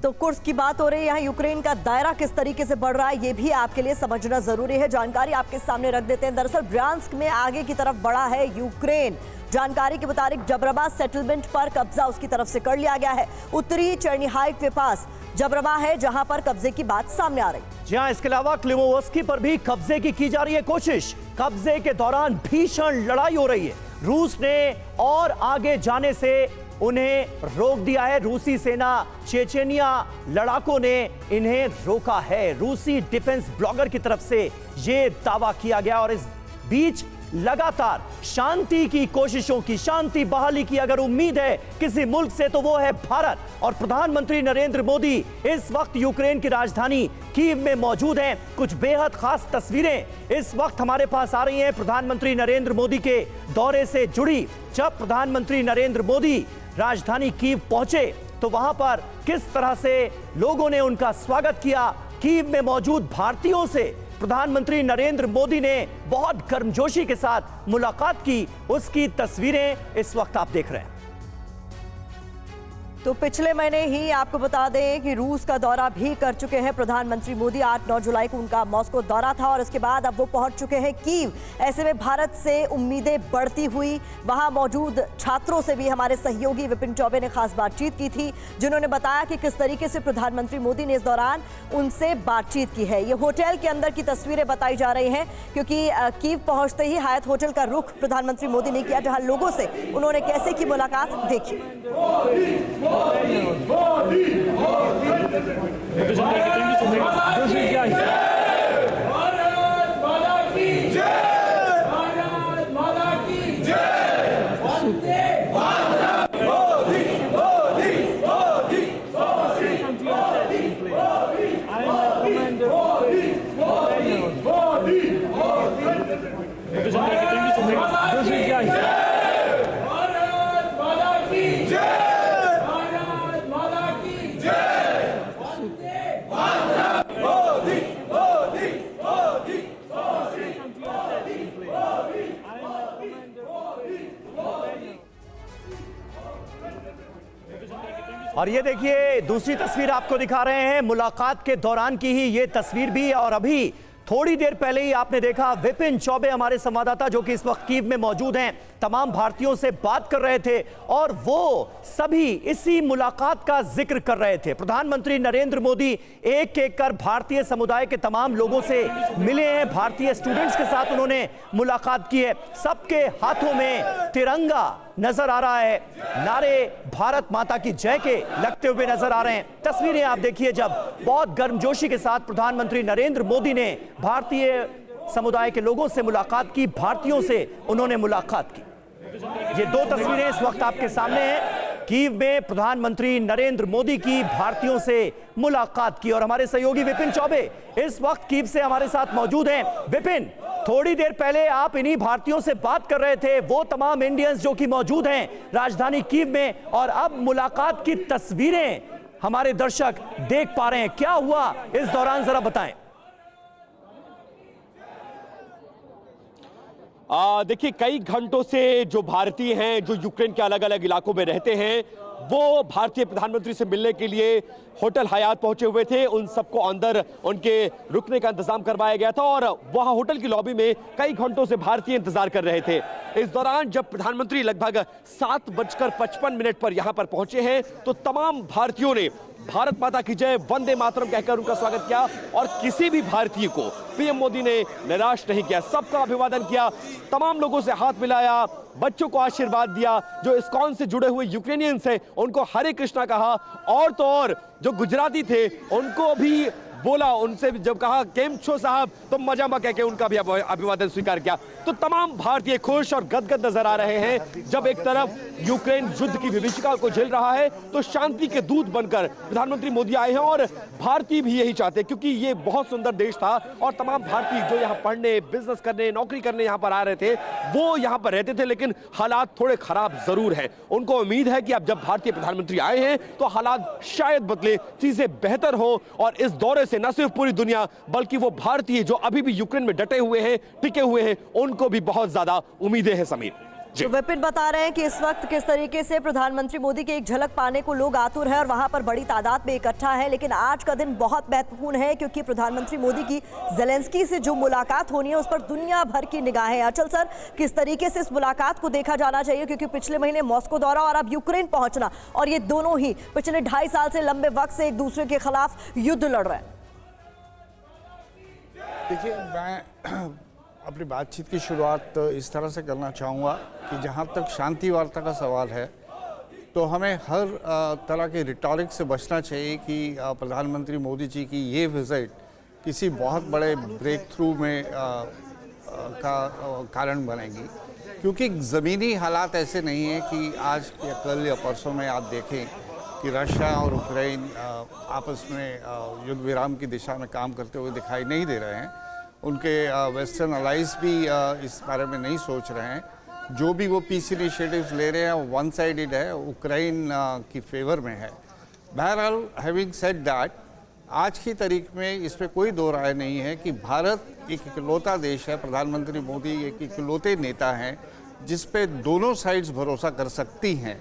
तो कुर्स्क की बात हो रही है, यहाँ यूक्रेन का दायरा किस तरीके से बढ़ रहा है ये भी आपके लिए समझना जरूरी है। जानकारी आपके सामने रख देते हैं। दरअसल ब्रांस्क में आगे की तरफ बढ़ा है यूक्रेन। जानकारी के मुताबिक जबरबा सेटलमेंट पर कब्जा उसकी तरफ से कर लिया गया है। उत्तरी चेर्निहाइव के पास जबरबा है जहां पर कब्जे की बात सामने आ रही है। जी हां, इसके अलावा क्लिमोवस्की पर भी कब्जे की जा रही है कोशिश। कब्जे के दौरान भीषण लड़ाई हो रही है। रूस ने और आगे जाने से उन्हें रोक दिया है। रूसी सेना, चेचेनिया लड़ाकों ने इन्हें रोका है। रूसी डिफेंस ब्लॉगर की तरफ से यह दावा किया गया। और इस बीच लगातार शांति की कोशिशों की, शांति बहाली की अगर उम्मीद है किसी मुल्क से तो वो है भारत। और प्रधानमंत्री नरेंद्र मोदी इस वक्त यूक्रेन की राजधानी कीव में मौजूद हैं। कुछ बेहद खास तस्वीरें इस वक्त हमारे पास आ रही हैं प्रधानमंत्री नरेंद्र मोदी के दौरे से जुड़ी। जब प्रधानमंत्री नरेंद्र मोदी राजधानी कीव पहुंचे तो वहां पर किस तरह से लोगों ने उनका स्वागत किया। कीव में मौजूद भारतीयों से प्रधानमंत्री नरेंद्र मोदी ने बहुत गर्मजोशी के साथ मुलाकात की। उसकी तस्वीरें इस वक्त आप देख रहे हैं। तो पिछले महीने ही आपको बता दें कि रूस का दौरा भी कर चुके हैं प्रधानमंत्री मोदी। 8-9 जुलाई को उनका मॉस्को दौरा था और इसके बाद अब वो पहुंच चुके हैं कीव। ऐसे में भारत से उम्मीदें बढ़ती हुई। वहां मौजूद छात्रों से भी हमारे सहयोगी विपिन चौबे ने खास बातचीत की थी, जिन्होंने बताया कि किस तरीके से प्रधानमंत्री मोदी ने इस दौरान उनसे बातचीत की है। ये होटल के अंदर की तस्वीरें बताई जा रही हैं, क्योंकि कीव पहुंचते ही हायत होटल का रुख प्रधानमंत्री मोदी ने किया, जहां लोगों से उन्होंने कैसे की मुलाकात देखी। और ये देखिए दूसरी तस्वीर आपको दिखा रहे हैं, मुलाकात के दौरान की ही ये तस्वीर भी। और अभी थोड़ी देर पहले ही आपने देखा विपिन चौबे हमारे संवाददाता जो कि इस वक्त कीव में मौजूद हैं, तमाम भारतीयों से बात कर रहे थे और वो सभी इसी मुलाकात का जिक्र कर रहे थे। प्रधानमंत्री नरेंद्र मोदी एक एक कर भारतीय समुदाय के तमाम लोगों से मिले हैं, भारतीय स्टूडेंट्स के साथ उन्होंने मुलाकात की है। सबके हाथों में तिरंगा नजर आ रहा है, नारे भारत माता की जय के लगते हुए नजर आ रहे हैं। तस्वीरें आप देखिए जब बहुत गर्मजोशी के साथ प्रधानमंत्री नरेंद्र मोदी ने भारतीय समुदाय के लोगों से मुलाकात की, भारतीयों से उन्होंने मुलाकात की। ये दो तस्वीरें इस वक्त आपके सामने हैं, कीव में प्रधानमंत्री नरेंद्र मोदी की भारतीयों से मुलाकात की। और हमारे सहयोगी विपिन चौबे इस वक्त कीव से हमारे साथ मौजूद हैं। विपिन, थोड़ी देर पहले आप इन्हीं भारतीयों से बात कर रहे थे, वो तमाम इंडियंस जो कि मौजूद हैं राजधानी कीव में, और अब मुलाकात की तस्वीरें हमारे दर्शक देख पा रहे हैं। क्या हुआ इस दौरान, जरा बताएं। देखिए, कई घंटों से जो भारतीय हैं जो यूक्रेन के अलग अलग इलाकों में रहते हैं वो भारतीय प्रधानमंत्री से मिलने के लिए होटल हयात पहुंचे हुए थे। उन सबको अंदर उनके रुकने का इंतजाम करवाया गया था और वहां होटल की लॉबी में कई घंटों से भारतीय इंतजार कर रहे थे। इस दौरान जब प्रधानमंत्री लगभग 7:55 पर यहां पर पहुंचे हैं तो तमाम भारतीयों ने भारत माता की जय, वंदे मातरम कहकर उनका स्वागत किया और किसी भी भारतीय को पीएम मोदी ने निराश नहीं किया, सबका अभिवादन किया, तमाम लोगों से हाथ मिलाया, बच्चों को आशीर्वाद दिया। जो इस्कॉन से जुड़े हुए यूक्रेनियंस हैं उनको हरे कृष्णा कहा, और तो और जो गुजराती थे उनको भी बोला, उनसे जब कहा केम छो साहब तो मजामा कह के उनका भी अभिवादन स्वीकार किया। तो तमाम भारतीय खुश और गदगद नजर आ रहे हैं। जब एक तरफ यूक्रेन युद्ध की विभीषिका को झेल रहा है तो शांति के दूत बनकर प्रधानमंत्री मोदी आए हैं और भारतीय भी यही चाहते हैं, क्योंकि ये बहुत सुंदर देश था और तमाम भारतीय जो यहाँ पढ़ने, बिजनेस करने, नौकरी करने यहाँ पर आ रहे थे वो यहाँ पर रहते थे, लेकिन हालात थोड़े खराब जरूर है। उनको उम्मीद है कि अब जब भारतीय प्रधानमंत्री आए हैं तो हालात शायद बदले, चीजें बेहतर हो और इस दौरे न सिर्फ पूरी दुनिया बल्कि वो भारतीय जो अभी भी यूक्रेन में डटे हुए हैं, टिके हुए हैं, उनको भी बहुत ज्यादा उम्मीदें हैं। समीर तो विपिन बता रहे हैं कि इस वक्त किस तरीके से प्रधानमंत्री मोदी की एक झलक पाने को लोग आतुर है और वहां पर बड़ी तादाद में इकट्ठा है। लेकिन आज का दिन बहुत महत्वपूर्ण है क्योंकि प्रधानमंत्री मोदी की ज़ेलेंस्की से जो मुलाकात होनी है उस पर दुनिया भर की निगाहें। अचल सर, किस तरीके से इस मुलाकात को देखा जाना चाहिए, क्योंकि पिछले महीने मॉस्को दौरा और अब यूक्रेन पहुंचना, और ये दोनों ही पिछले 2.5 साल से लंबे वक्त से एक दूसरे के खिलाफ युद्ध लड़ रहे हैं। देखिए, मैं अपनी बातचीत की शुरुआत इस तरह से करना चाहूँगा कि जहाँ तक शांति वार्ता का सवाल है तो हमें हर तरह के रिटॉरिक से बचना चाहिए कि प्रधानमंत्री मोदी जी की ये विज़िट किसी बहुत बड़े ब्रेक थ्रू में का कारण बनेगी, क्योंकि ज़मीनी हालात ऐसे नहीं हैं कि आज या कल या परसों में आप देखें कि रशिया और यूक्रेन आपस में युद्ध विराम की दिशा में काम करते हुए दिखाई नहीं दे रहे हैं। उनके वेस्टर्न अलाइज भी इस बारे में नहीं सोच रहे हैं। जो भी वो पीस इनिशिएटिव्स ले रहे हैं वो वन साइडेड है, यूक्रेन की फेवर में है। बहरहाल, हैविंग सेड दैट, आज की तारीख में इस पर कोई दो राय नहीं है कि भारत एक इकलौता देश है, प्रधानमंत्री मोदी एक इकलौते नेता हैं जिस पे दोनों साइड्स भरोसा कर सकती हैं।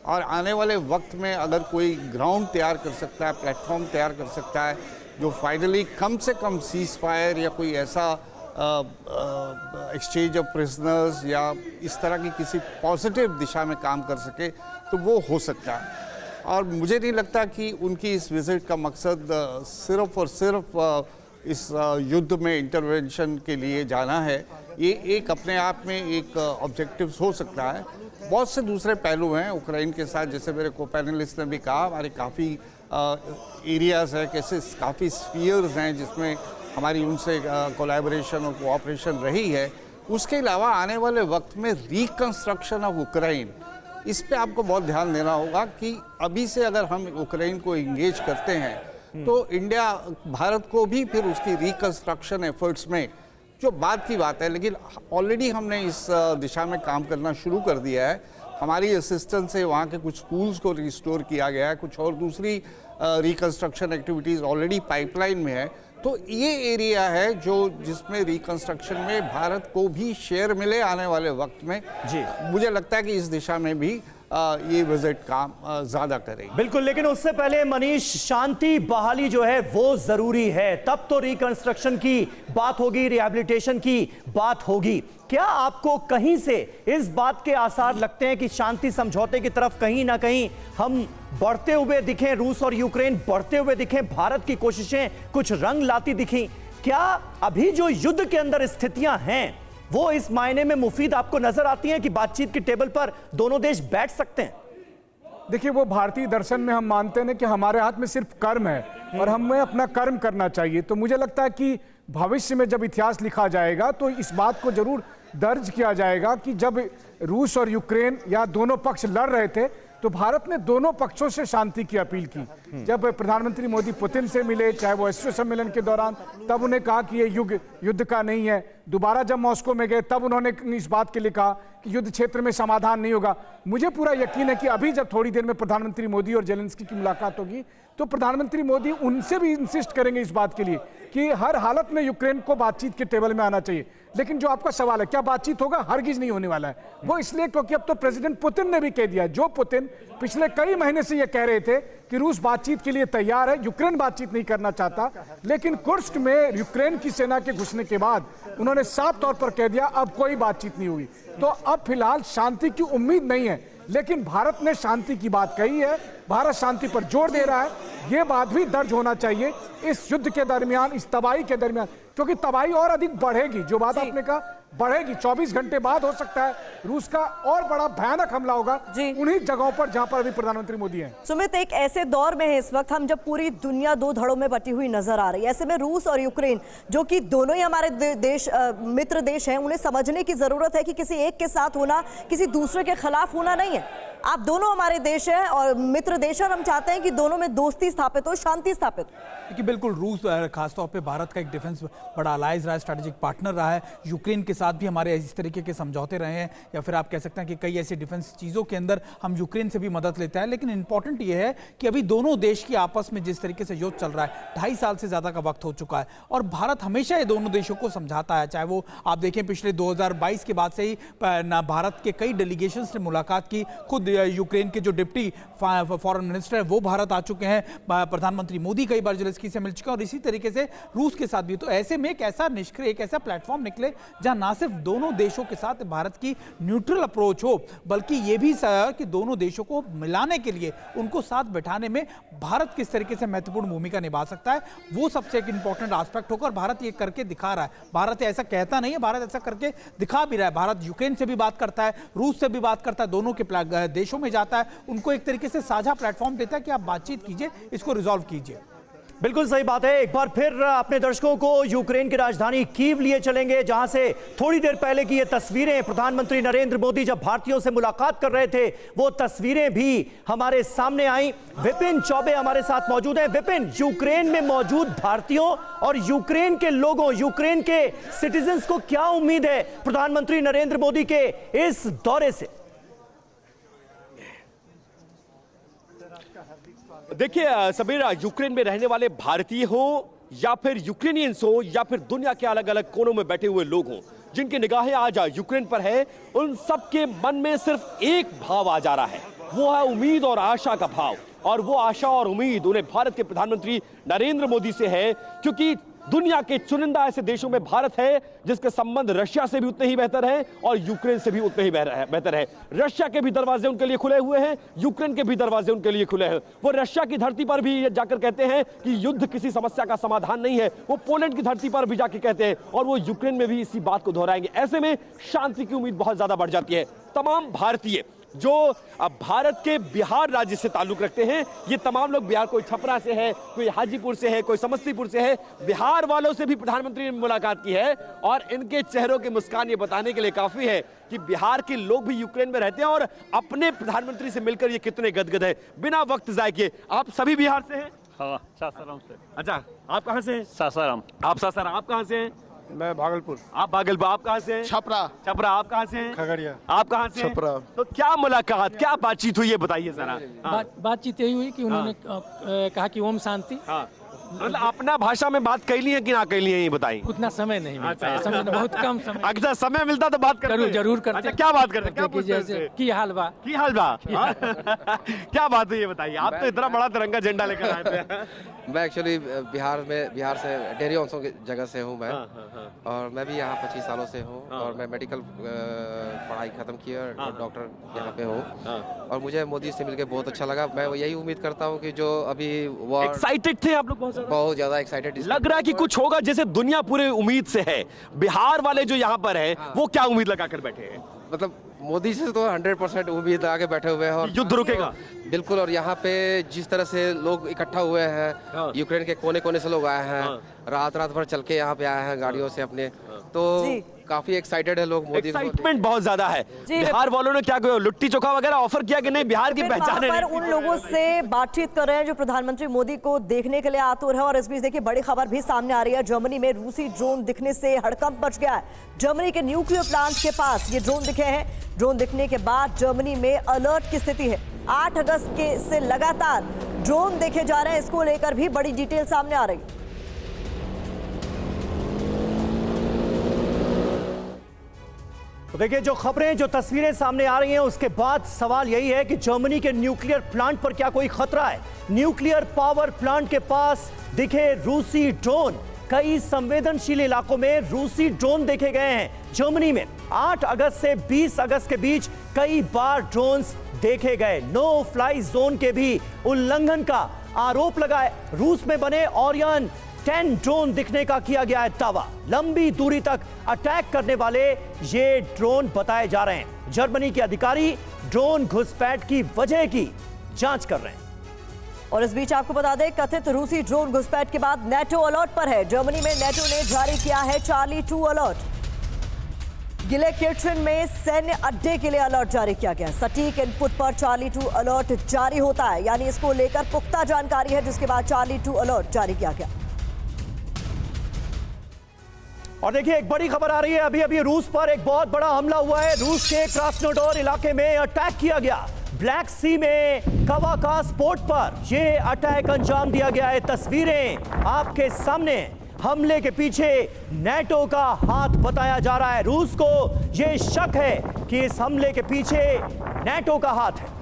और आने वाले वक्त में अगर कोई ग्राउंड तैयार कर सकता है, प्लेटफॉर्म तैयार कर सकता है जो फाइनली कम से कम सीज फायर या कोई ऐसा एक्सचेंज ऑफ प्रिजनर्स या इस तरह की किसी पॉजिटिव दिशा में काम कर सके, तो वो हो सकता है। और मुझे नहीं लगता कि उनकी इस विज़िट का मकसद सिर्फ़ और सिर्फ इस युद्ध में इंटरवेंशन के लिए जाना है। ये एक अपने आप में एक ऑब्जेक्टिव्स हो सकता है। बहुत से दूसरे पहलू हैं यूक्रेन के साथ, जैसे मेरे को पैनलिस्ट ने भी कहा, हमारे काफ़ी एरियाज़ हैं, कैसे काफ़ी स्फीयर्स हैं जिसमें हमारी उनसे कोलैबोरेशन और कोऑपरेशन रही है। उसके अलावा आने वाले वक्त में रिकंस्ट्रक्शन ऑफ यूक्रेन, इस पे आपको बहुत ध्यान देना होगा कि अभी से अगर हम यूक्रेन को इंगेज करते हैं तो इंडिया, भारत को भी फिर उसकी रिकंस्ट्रक्शन एफर्ट्स में, जो बात की बात है, लेकिन ऑलरेडी हमने इस दिशा में काम करना शुरू कर दिया है। हमारी असिस्टेंस से वहाँ के कुछ स्कूल्स को रिस्टोर किया गया है, कुछ और दूसरी रिकंस्ट्रक्शन एक्टिविटीज़ ऑलरेडी पाइपलाइन में है। तो ये एरिया है जो जिसमें रिकंस्ट्रक्शन में भारत को भी शेयर मिले आने वाले वक्त में। जी, मुझे लगता है कि इस दिशा में भी ये विजिट काम ज़्यादा करेगी। बिल्कुल, लेकिन उससे पहले मनीष, शांति बहाली जो है वो जरूरी है, तब तो रिकंस्ट्रक्शन की बात होगी, रिहैबिलिटेशन की बात होगी। क्या आपको कहीं से इस बात के आसार लगते हैं कि शांति समझौते की तरफ कहीं ना कहीं हम बढ़ते हुए दिखें, रूस और यूक्रेन बढ़ते हुए दिखें, भारत की कोशिशें कुछ रंग लाती दिखी? क्या अभी जो युद्ध के अंदर स्थितियां हैं वो इस मायने में मुफीद आपको नजर आती हैं कि बातचीत की टेबल पर दोनों देश बैठ सकते हैं? देखिए, वो भारतीय दर्शन में हम मानते हैं कि हमारे हाथ में सिर्फ कर्म है और हमें अपना कर्म करना चाहिए। तो मुझे लगता है कि भविष्य में जब इतिहास लिखा जाएगा तो इस बात को जरूर दर्ज किया जाएगा कि जब रूस और यूक्रेन या दोनों पक्ष लड़ रहे थे तो भारत ने दोनों पक्षों से शांति की अपील की। जब प्रधानमंत्री मोदी पुतिन से मिले, चाहे वो एससीओ सम्मेलन के दौरान, तब उन्हें कहा कि ये युग युद्ध का नहीं है। दोबारा जब मॉस्को में गए तब उन्होंने इस बात के लिए कहा कि युद्ध क्षेत्र में समाधान नहीं होगा। मुझे पूरा यकीन है कि अभी जब थोड़ी देर में प्रधानमंत्री मोदी और जेलेंस्की की मुलाकात होगी तो प्रधानमंत्री मोदी उनसे भी इंसिस्ट करेंगे इस बात के लिए कि हर हालत में यूक्रेन को बातचीत के टेबल में आना चाहिए। लेकिन जो आपका सवाल है, क्या बातचीत होगा? हरगिज नहीं होने वाला है। वो इसलिए क्योंकि अब तो प्रेसिडेंट पुतिन ने भी कह दिया, जो पुतिन पिछले कई महीने से ये कह रहे थे कि रूस बातचीत के लिए तैयार है, यूक्रेन बातचीत नहीं करना चाहता, लेकिन कुर्स्क में यूक्रेन की सेना के घुसने के बाद उन्होंने साफ तौर पर कह दिया अब कोई बातचीत नहीं हुई। तो अब फिलहाल शांति की उम्मीद नहीं है, लेकिन भारत ने शांति की बात कही है, भारत शांति पर जोर दे रहा है। ये बात भी दर्ज होना चाहिए इस युद्ध के दरमियान, इस तबाही के दरमियान, क्योंकि तबाही और अधिक बढ़ेगी। जो बात आपने कहा बढ़ेगी, 24 घंटे बाद हो सकता है रूस का और बड़ा भयानक हमला होगा उन्हीं जगहों पर जहां पर अभी प्रधानमंत्री मोदी हैं। सुमित, एक ऐसे दौर में है इस वक्त हम जब पूरी दुनिया दो धड़ों में बटी हुई नजर आ रही है, ऐसे में रूस और यूक्रेन जो कि दोनों ही हमारे देश मित्र देश हैं, उन्हें समझने की जरूरत है कि किसी एक के साथ होना किसी दूसरे के खिलाफ होना नहीं है। आप दोनों हमारे देश हैं और मित्र देश हैं और हम चाहते हैं कि दोनों में दोस्ती स्थापित हो, शांति स्थापित हो। देखिए, बिल्कुल रूस खासतौर पे भारत का एक डिफेंस बड़ा अलाइज रहा है, स्ट्रेटेजिक पार्टनर रहा है। यूक्रेन के साथ भी हमारे इस तरीके के समझौते रहे हैं, या फिर आप कह सकते हैं कि कई ऐसी डिफेंस चीज़ों के अंदर हम यूक्रेन से भी मदद लेते हैं। लेकिन इंपॉर्टेंट ये है कि अभी दोनों देश की आपस में जिस तरीके से युद्ध चल रहा है, 2.5 साल से ज़्यादा का वक्त हो चुका है और भारत हमेशा ये दोनों देशों को समझाता है। चाहे वो आप देखें पिछले 2022 के बाद से ही भारत के कई डेलीगेशंस ने मुलाकात की, खुद यूक्रेन के जो डिप्टी फॉरेन मिनिस्टर है वो भारत आ चुके हैं, प्रधानमंत्री मोदी कई बार जेलेंस्की से मिल चुके हैं और इसी तरीके से रूस के साथ भी। तो ऐसे में एक ऐसा निष्क्रिय, एक ऐसा प्लेटफॉर्म निकले जहां ना सिर्फ दोनों देशों के साथ भारत की न्यूट्रल अप्रोच हो, बल्कि ये भी कि दोनों देशों को मिलाने के लिए उनको साथ बैठाने में भारत किस तरीके से महत्वपूर्ण भूमिका निभा सकता है, वो सबसे एक इंपॉर्टेंट एस्पेक्ट होकर भारत ये करके दिखा रहा है। भारत ऐसा कहता नहीं है, भारत ऐसा करके दिखा भी रहा है। भारत यूक्रेन से भी बात करता है, रूस से भी बात करता है, दोनों के देशों में जाता है, उनको एक तरीके से साझा प्लेटफॉर्म देता है कि आप बातचीत कीजिए, इसको रिजॉल्व कीजिए। बिल्कुल सही बात है। एक बार फिर अपने दर्शकों को यूक्रेन की राजधानी कीव लिए चलेंगे, जहां से थोड़ी देर पहले की ये तस्वीरें, प्रधानमंत्री नरेंद्र मोदी जब भारतीयों से मुलाकात कर रहे थे वो तस्वीरें भी हमारे सामने आई। विपिन चौबे हमारे साथ मौजूद हैं। विपिन, यूक्रेन में मौजूद भारतीयों और यूक्रेन के लोगों, यूक्रेन के सिटीजन्स को क्या उम्मीद है प्रधानमंत्री नरेंद्र मोदी के इस दौरे से? देखिए सबीर, यूक्रेन में रहने वाले भारतीय हो या फिर यूक्रेनियंस हो या फिर दुनिया के अलग अलग कोनों में बैठे हुए लोग हों, जिनकी निगाहें आज यूक्रेन पर है, उन सबके मन में सिर्फ एक भाव आ जा रहा है, वो है उम्मीद और आशा का भाव। और वो आशा और उम्मीद उन्हें भारत के प्रधानमंत्री नरेंद्र मोदी से है, क्योंकि दुनिया के चुनिंदा ऐसे देशों में भारत है जिसके संबंध रशिया से भी उतने ही बेहतर हैं और यूक्रेन से भी उतने ही बेहतर है। रशिया के भी दरवाजे उनके लिए खुले हुए हैं, यूक्रेन के भी दरवाजे उनके लिए खुले हैं। वो रशिया की धरती पर भी जाकर कहते हैं कि युद्ध किसी समस्या का समाधान नहीं है, वो पोलैंड की धरती पर भी जाकर कहते हैं और वो यूक्रेन में भी इसी बात को दोहराएंगे। ऐसे में शांति की उम्मीद बहुत ज्यादा बढ़ जाती है। तमाम भारतीय जो भारत के बिहार राज्य से ताल्लुक रखते हैं, ये तमाम लोग बिहार, कोई छपरा से है, कोई हाजीपुर से है, कोई समस्तीपुर से है, बिहार वालों से भी प्रधानमंत्री ने मुलाकात की है और इनके चेहरों की मुस्कान ये बताने के लिए काफी है कि बिहार के लोग भी यूक्रेन में रहते हैं और अपने प्रधानमंत्री से मिलकर ये कितने गदगद है। बिना वक्त जाए किए, आप सभी बिहार से हैं? हाँ, सासाराम से। अच्छा, आप कहाँ से हैं? सासाराम। आप सासाराम। आप कहाँ से हैं? मैं भागलपुर। आप भागलपुर। आप कहाँ से हैं? छपरा। छपरा। आप कहाँ से हैं? खगड़िया। आप कहाँ से हैं? छपरा। तो क्या मुलाकात, क्या बातचीत हुई, ये बताइए जरा। बातचीत यही हुई कि उन्होंने कहा कि ओम शांति, मतलब अपना भाषा में बात कैली है कि ना कैली है ये बताइए। उतना समय नहीं मिलता है, समझ बहुत कम समय। अगर समय मिलता तो बात करते। जरूर करते। अच्छा, क्या बात करते? क्या कि जैसे की हाल बा क्या बात है ये बताइए। आप तो इतना बड़ा तिरंगा झंडा लेकर आए थे। मैं एक्चुअली बिहार से डेरी ऑन्सो की जगह से हूँ मैं। और मैं भी यहाँ 25 सालों से हूँ और मैं मेडिकल पढ़ाई खत्म की और डॉक्टर यहाँ पे हूँ। और मुझे मोदी से मिलकर बहुत अच्छा लगा। मैं यही उम्मीद करता हूँ कि जो अभी एक्साइटेड थे आप लोग? बहुत ज्यादा एक्साइटेड लग रहा है कि कुछ होगा, जैसे दुनिया पूरे उम्मीद से है। बिहार वाले जो यहाँ पर है वो क्या उम्मीद लगा कर बैठे हैं? मतलब मोदी से तो 100% उम्मीद लगा के बैठे हुए हैं और युद्ध रुकेगा बिल्कुल। और यहाँ पे जिस तरह से लोग इकट्ठा हुए हैं, यूक्रेन के कोने कोने से लोग आए हैं, रात भर चल के यहाँ पे आए हैं गाड़ियों से अपने, तो काफी एक्साइटेड है लोग। मोदी एक्साइटमेंट बहुत ज्यादा है। बिहार वालों ने क्या कहा, लिट्टी चोखा वगैरह ऑफर किया कि नहीं? बिहार की पहचान है। उन लोगों से बातचीत कर रहे हैं जो प्रधानमंत्री मोदी को देखने के लिए आतुर है। और इस बीच देखिए बड़ी खबर भी सामने आ रही है। जर्मनी में रूसी ड्रोन दिखने से हड़कंप मच गया है। जर्मनी के न्यूक्लियर प्लांट के पास ये ड्रोन दिखे हैं। ड्रोन दिखने के बाद जर्मनी में अलर्ट की स्थिति है। 8 अगस्त से लगातार ड्रोन देखे जा रहे हैं। इसको लेकर भी बड़ी डिटेल सामने आ रही है। तो देखिए जो खबरें, जो तस्वीरें सामने आ रही हैं, उसके बाद सवाल यही है कि जर्मनी के न्यूक्लियर प्लांट पर क्या कोई खतरा है? न्यूक्लियर पावर प्लांट के पास दिखे रूसी ड्रोन। कई संवेदनशील इलाकों में रूसी ड्रोन देखे गए हैं। जर्मनी में 8 अगस्त से 20 अगस्त के बीच कई बार ड्रोन्स देखे गए। नो फ्लाई जोन के भी उल्लंघन का आरोप लगाए। रूस में बने ओरियन 10 ड्रोन दिखने का किया गया है दावा। लंबी दूरी तक अटैक करने वाले ये ड्रोन बताए जा रहे हैं। जर्मनी के अधिकारी ड्रोन घुसपैठ की वजह की जांच कर रहे हैं। और इस बीच आपको बता दें, कथित रूसी ड्रोन घुसपैठ के बाद नेटो अलर्ट पर है। जर्मनी में नेटो ने जारी किया है चार्ली 2 अलर्ट। गिले केट्रिन में सैन्य अड्डे के लिए अलर्ट जारी किया गया। सटीक इनपुट पर चार्ली 2 अलर्ट जारी होता है, यानी इसको लेकर पुख्ता जानकारी है, जिसके बाद चार्ली 2 अलर्ट जारी किया गया। और देखिए एक बड़ी खबर आ रही है। अभी रूस पर एक बहुत बड़ा हमला हुआ है। रूस के क्रास्नोडोर इलाके में अटैक किया गया। ब्लैक सी में कवाकास पोर्ट पर यह अटैक अंजाम दिया गया है। तस्वीरें आपके सामने। हमले के पीछे नेटो का हाथ बताया जा रहा है। रूस को यह शक है कि इस हमले के पीछे नेटो का हाथ है।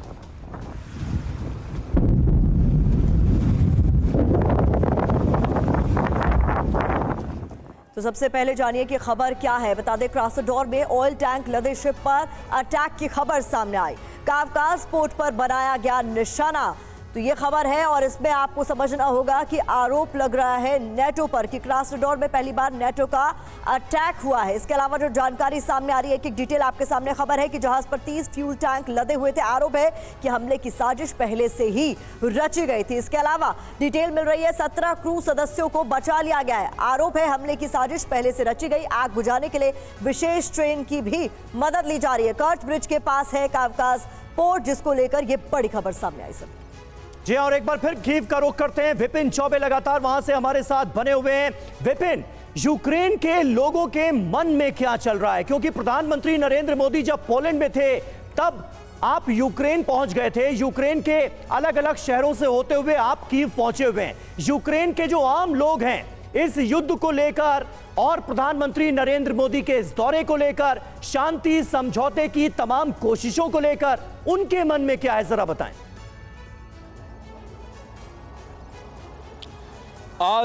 तो सबसे पहले जानिए कि खबर क्या है। बता दें, क्रास्नोडोर में ऑयल टैंक लदे शिप पर अटैक की खबर सामने आई। कावकास पोर्ट पर बनाया गया निशाना, तो ये खबर है। और इसमें आपको समझना होगा कि आरोप लग रहा है नेटो पर कि क्रास्नोडोर में पहली बार नेटो का अटैक हुआ है। इसके अलावा जो जानकारी सामने आ रही है, एक डिटेल आपके सामने खबर है कि जहाज पर 30 फ्यूल टैंक लदे हुए थे। आरोप है कि हमले की साजिश पहले से ही रची गई थी। इसके अलावा डिटेल मिल रही है 17 क्रू सदस्यों को बचा लिया गया है। आरोप है हमले की साजिश पहले से रची गई। आग बुझाने के लिए विशेष ट्रेन की भी मदद ली जा रही है। कर्च ब्रिज के पास है कावकास पोर्ट, जिसको लेकर यह बड़ी खबर सामने आई। सब जी और एक बार फिर कीव का रुख करते हैं। विपिन चौबे लगातार वहां से हमारे साथ बने हुए हैं। विपिन, यूक्रेन के लोगों के मन में क्या चल रहा है? क्योंकि प्रधानमंत्री नरेंद्र मोदी जब पोलैंड में थे तब आप यूक्रेन पहुंच गए थे। यूक्रेन के अलग अलग शहरों से होते हुए आप कीव पहुंचे हुए हैं। यूक्रेन के जो आम लोग हैं इस युद्ध को लेकर और प्रधानमंत्री नरेंद्र मोदी के इस दौरे को लेकर, शांति समझौते की तमाम कोशिशों को लेकर उनके मन में क्या है, जरा बताएं।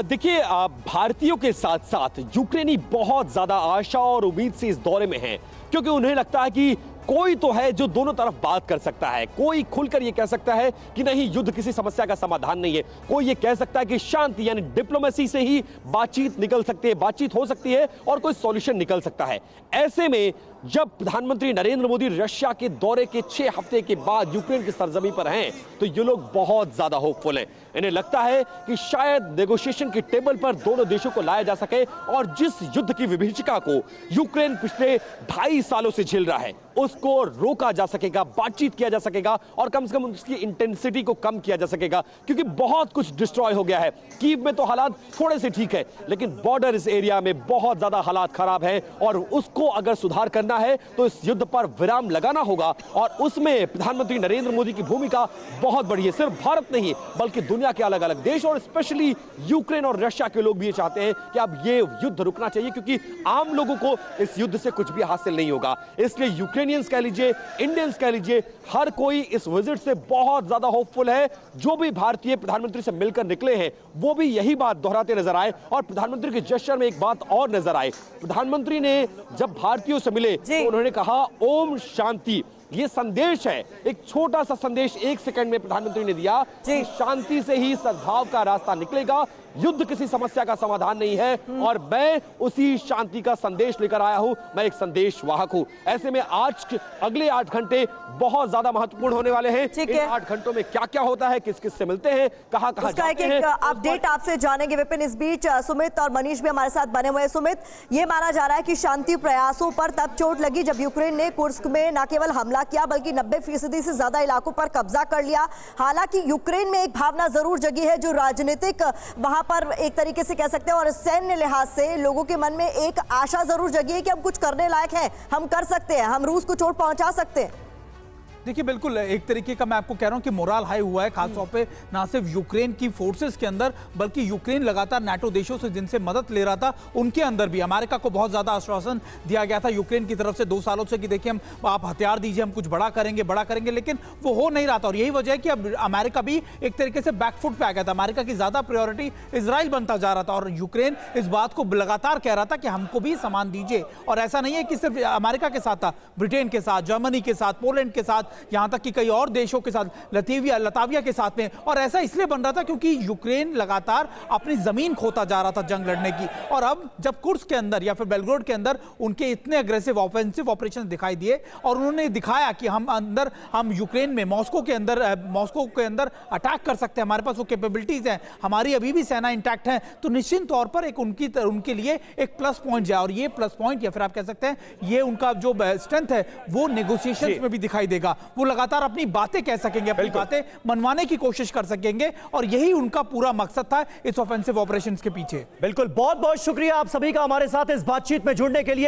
देखिए, भारतीयों के साथ साथ यूक्रेनी बहुत ज्यादा आशा और उम्मीद से इस दौरे में हैं, क्योंकि उन्हें लगता है कि कोई तो है जो दोनों तरफ बात कर सकता है। कोई खुलकर ये कह सकता है कि नहीं, युद्ध किसी समस्या का समाधान नहीं है। कोई ये कह सकता है कि शांति यानी डिप्लोमेसी से ही बातचीत निकल सकती है, बातचीत हो सकती है और कोई सॉल्यूशन निकल सकता है। ऐसे में जब प्रधानमंत्री नरेंद्र मोदी रशिया के दौरे के 6 हफ्ते के बाद यूक्रेन की सरजमी पर हैं, तो ये लोग बहुत ज्यादा होपफुल हैं। इन्हें लगता है कि शायद नेगोशिएशन की टेबल पर दोनों देशों को लाया जा सके और जिस युद्ध की विभीषिका को यूक्रेन पिछले 2.5 सालों से झेल रहा है, उस इसको रोका जा सकेगा, बातचीत किया जा सकेगा और कम से कम उसकी इंटेंसिटी को कम किया जा सकेगा, क्योंकि बहुत कुछ डिस्ट्रॉय हो गया है। कीव में तो हालात थोड़े से ठीक है, लेकिन बॉर्डर इस एरिया में बहुत ज्यादा हालात खराब है और उसको अगर सुधार करना है तो इस युद्ध पर विराम लगाना होगा और उसमें प्रधानमंत्री नरेंद्र मोदी की भूमिका बहुत बड़ी है। सिर्फ भारत नहीं बल्कि दुनिया के अलग अलग देश और स्पेशली यूक्रेन और रशिया के लोग भी ये चाहते हैं कि अब ये युद्ध रुकना चाहिए, क्योंकि आम लोगों को इस युद्ध से कुछ भी हासिल नहीं होगा। इसलिए यूक्रेनियंस कह लीजिए, इंडियंस कह लीजिए, हर कोई इस विजिट से बहुत ज्यादा होपफुल है। जो भी भारतीय प्रधानमंत्री से मिलकर निकले हैं वो भी यही बात दोहराते नजर आए और प्रधानमंत्री के जेस्चर में एक बात और नजर आई। प्रधानमंत्री ने जब भारतीयों से मिले तो उन्होंने कहा ओम शांति। ये संदेश है, एक छोटा सा संदेश 1 सेकंड में प्रधानमंत्री ने दिया कि शांति से ही सद्भाव का रास्ता निकलेगा, युद्ध किसी समस्या का समाधान नहीं है और मैं उसी शांति का संदेश लेकर आया हूं। मैं एक संदेश वाहक हूं। ऐसे में आज अगले 8 घंटे बहुत ज्यादा महत्वपूर्ण होने वाले हैं। इन 8 घंटों में क्या क्या होता है, किस किस से मिलते हैं, कहां कहां जाते हैं, अपडेट आपसे जानेंगे विपिन। इस बीच सुमित और मनीष भी हमारे साथ बने हुए हैं। सुमित, ये माना जा रहा है कि शांति प्रयासों पर तब चोट लगी जब यूक्रेन ने कुर्स्क में न केवल हमला किया बल्कि 90% से ज्यादा इलाकों पर कब्जा कर लिया। हालांकि यूक्रेन में एक भावना जरूर जगी है जो राजनीतिक वहां पर एक तरीके से कह सकते हैं और सैन्य लिहाज से लोगों के मन में एक आशा जरूर जगी है कि हम कुछ करने लायक हैं, हम कर सकते हैं, हम रूस को चोट पहुंचा सकते हैं। देखिए बिल्कुल एक तरीके का मैं आपको कह रहा हूं कि मोराल हाई हुआ है, खासतौर पे ना सिर्फ यूक्रेन की फोर्सेस के अंदर बल्कि यूक्रेन लगातार नाटो देशों से जिनसे मदद ले रहा था उनके अंदर भी। अमेरिका को बहुत ज्यादा आश्वासन दिया गया था यूक्रेन की तरफ से 2 सालों से कि देखिए हम आप हथियार दीजिए, हम कुछ बड़ा करेंगे, लेकिन वो हो नहीं रहा था और यही वजह है कि अब अमेरिका भी एक तरीके से बैकफुट पे आ गया था। अमेरिका की ज्यादा प्रायोरिटी इजराइल बनता जा रहा था और यूक्रेन इस बात को लगातार कह रहा था कि हमको भी सामान दीजिए। और ऐसा नहीं है कि सिर्फ अमेरिका के साथ था, ब्रिटेन के साथ, जर्मनी के साथ, पोलैंड के साथ, यहां तक कि कई और देशों के साथ, लताविया के साथ में। और ऐसा इसलिए बन रहा था क्योंकि यूक्रेन लगातार अपनी जमीन खोता जा रहा था जंग लड़ने की। और अब जब कुर्स्क के अंदर या फिर बेलग्रेड के अंदर उनके इतने अग्रेसिव ऑफेंसिव ऑपरेशन दिखाई दिए और उन्होंने दिखाया कि हम यूक्रेन में मॉस्को के अंदर अटैक कर सकते हैं, हमारे पास वो कैपेबिलिटीज हैं, हमारी अभी भी सेना इंटैक्ट है, तो निश्चित तौर पर एक उनके लिए एक प्लस पॉइंट जाए। और ये प्लस पॉइंट या फिर आप कह सकते हैं ये उनका जो स्ट्रेंथ है वो नेगोशिएशंस में भी दिखाई देगा। वो लगातार अपनी बातें कह सकेंगे, अपनी बातें मनवाने की कोशिश कर सकेंगे और यही उनका पूरा मकसद था इस ऑफेंसिव ऑपरेशंस के पीछे। बिल्कुल, बहुत बहुत शुक्रिया आप सभी का हमारे साथ इस बातचीत में जुड़ने के लिए।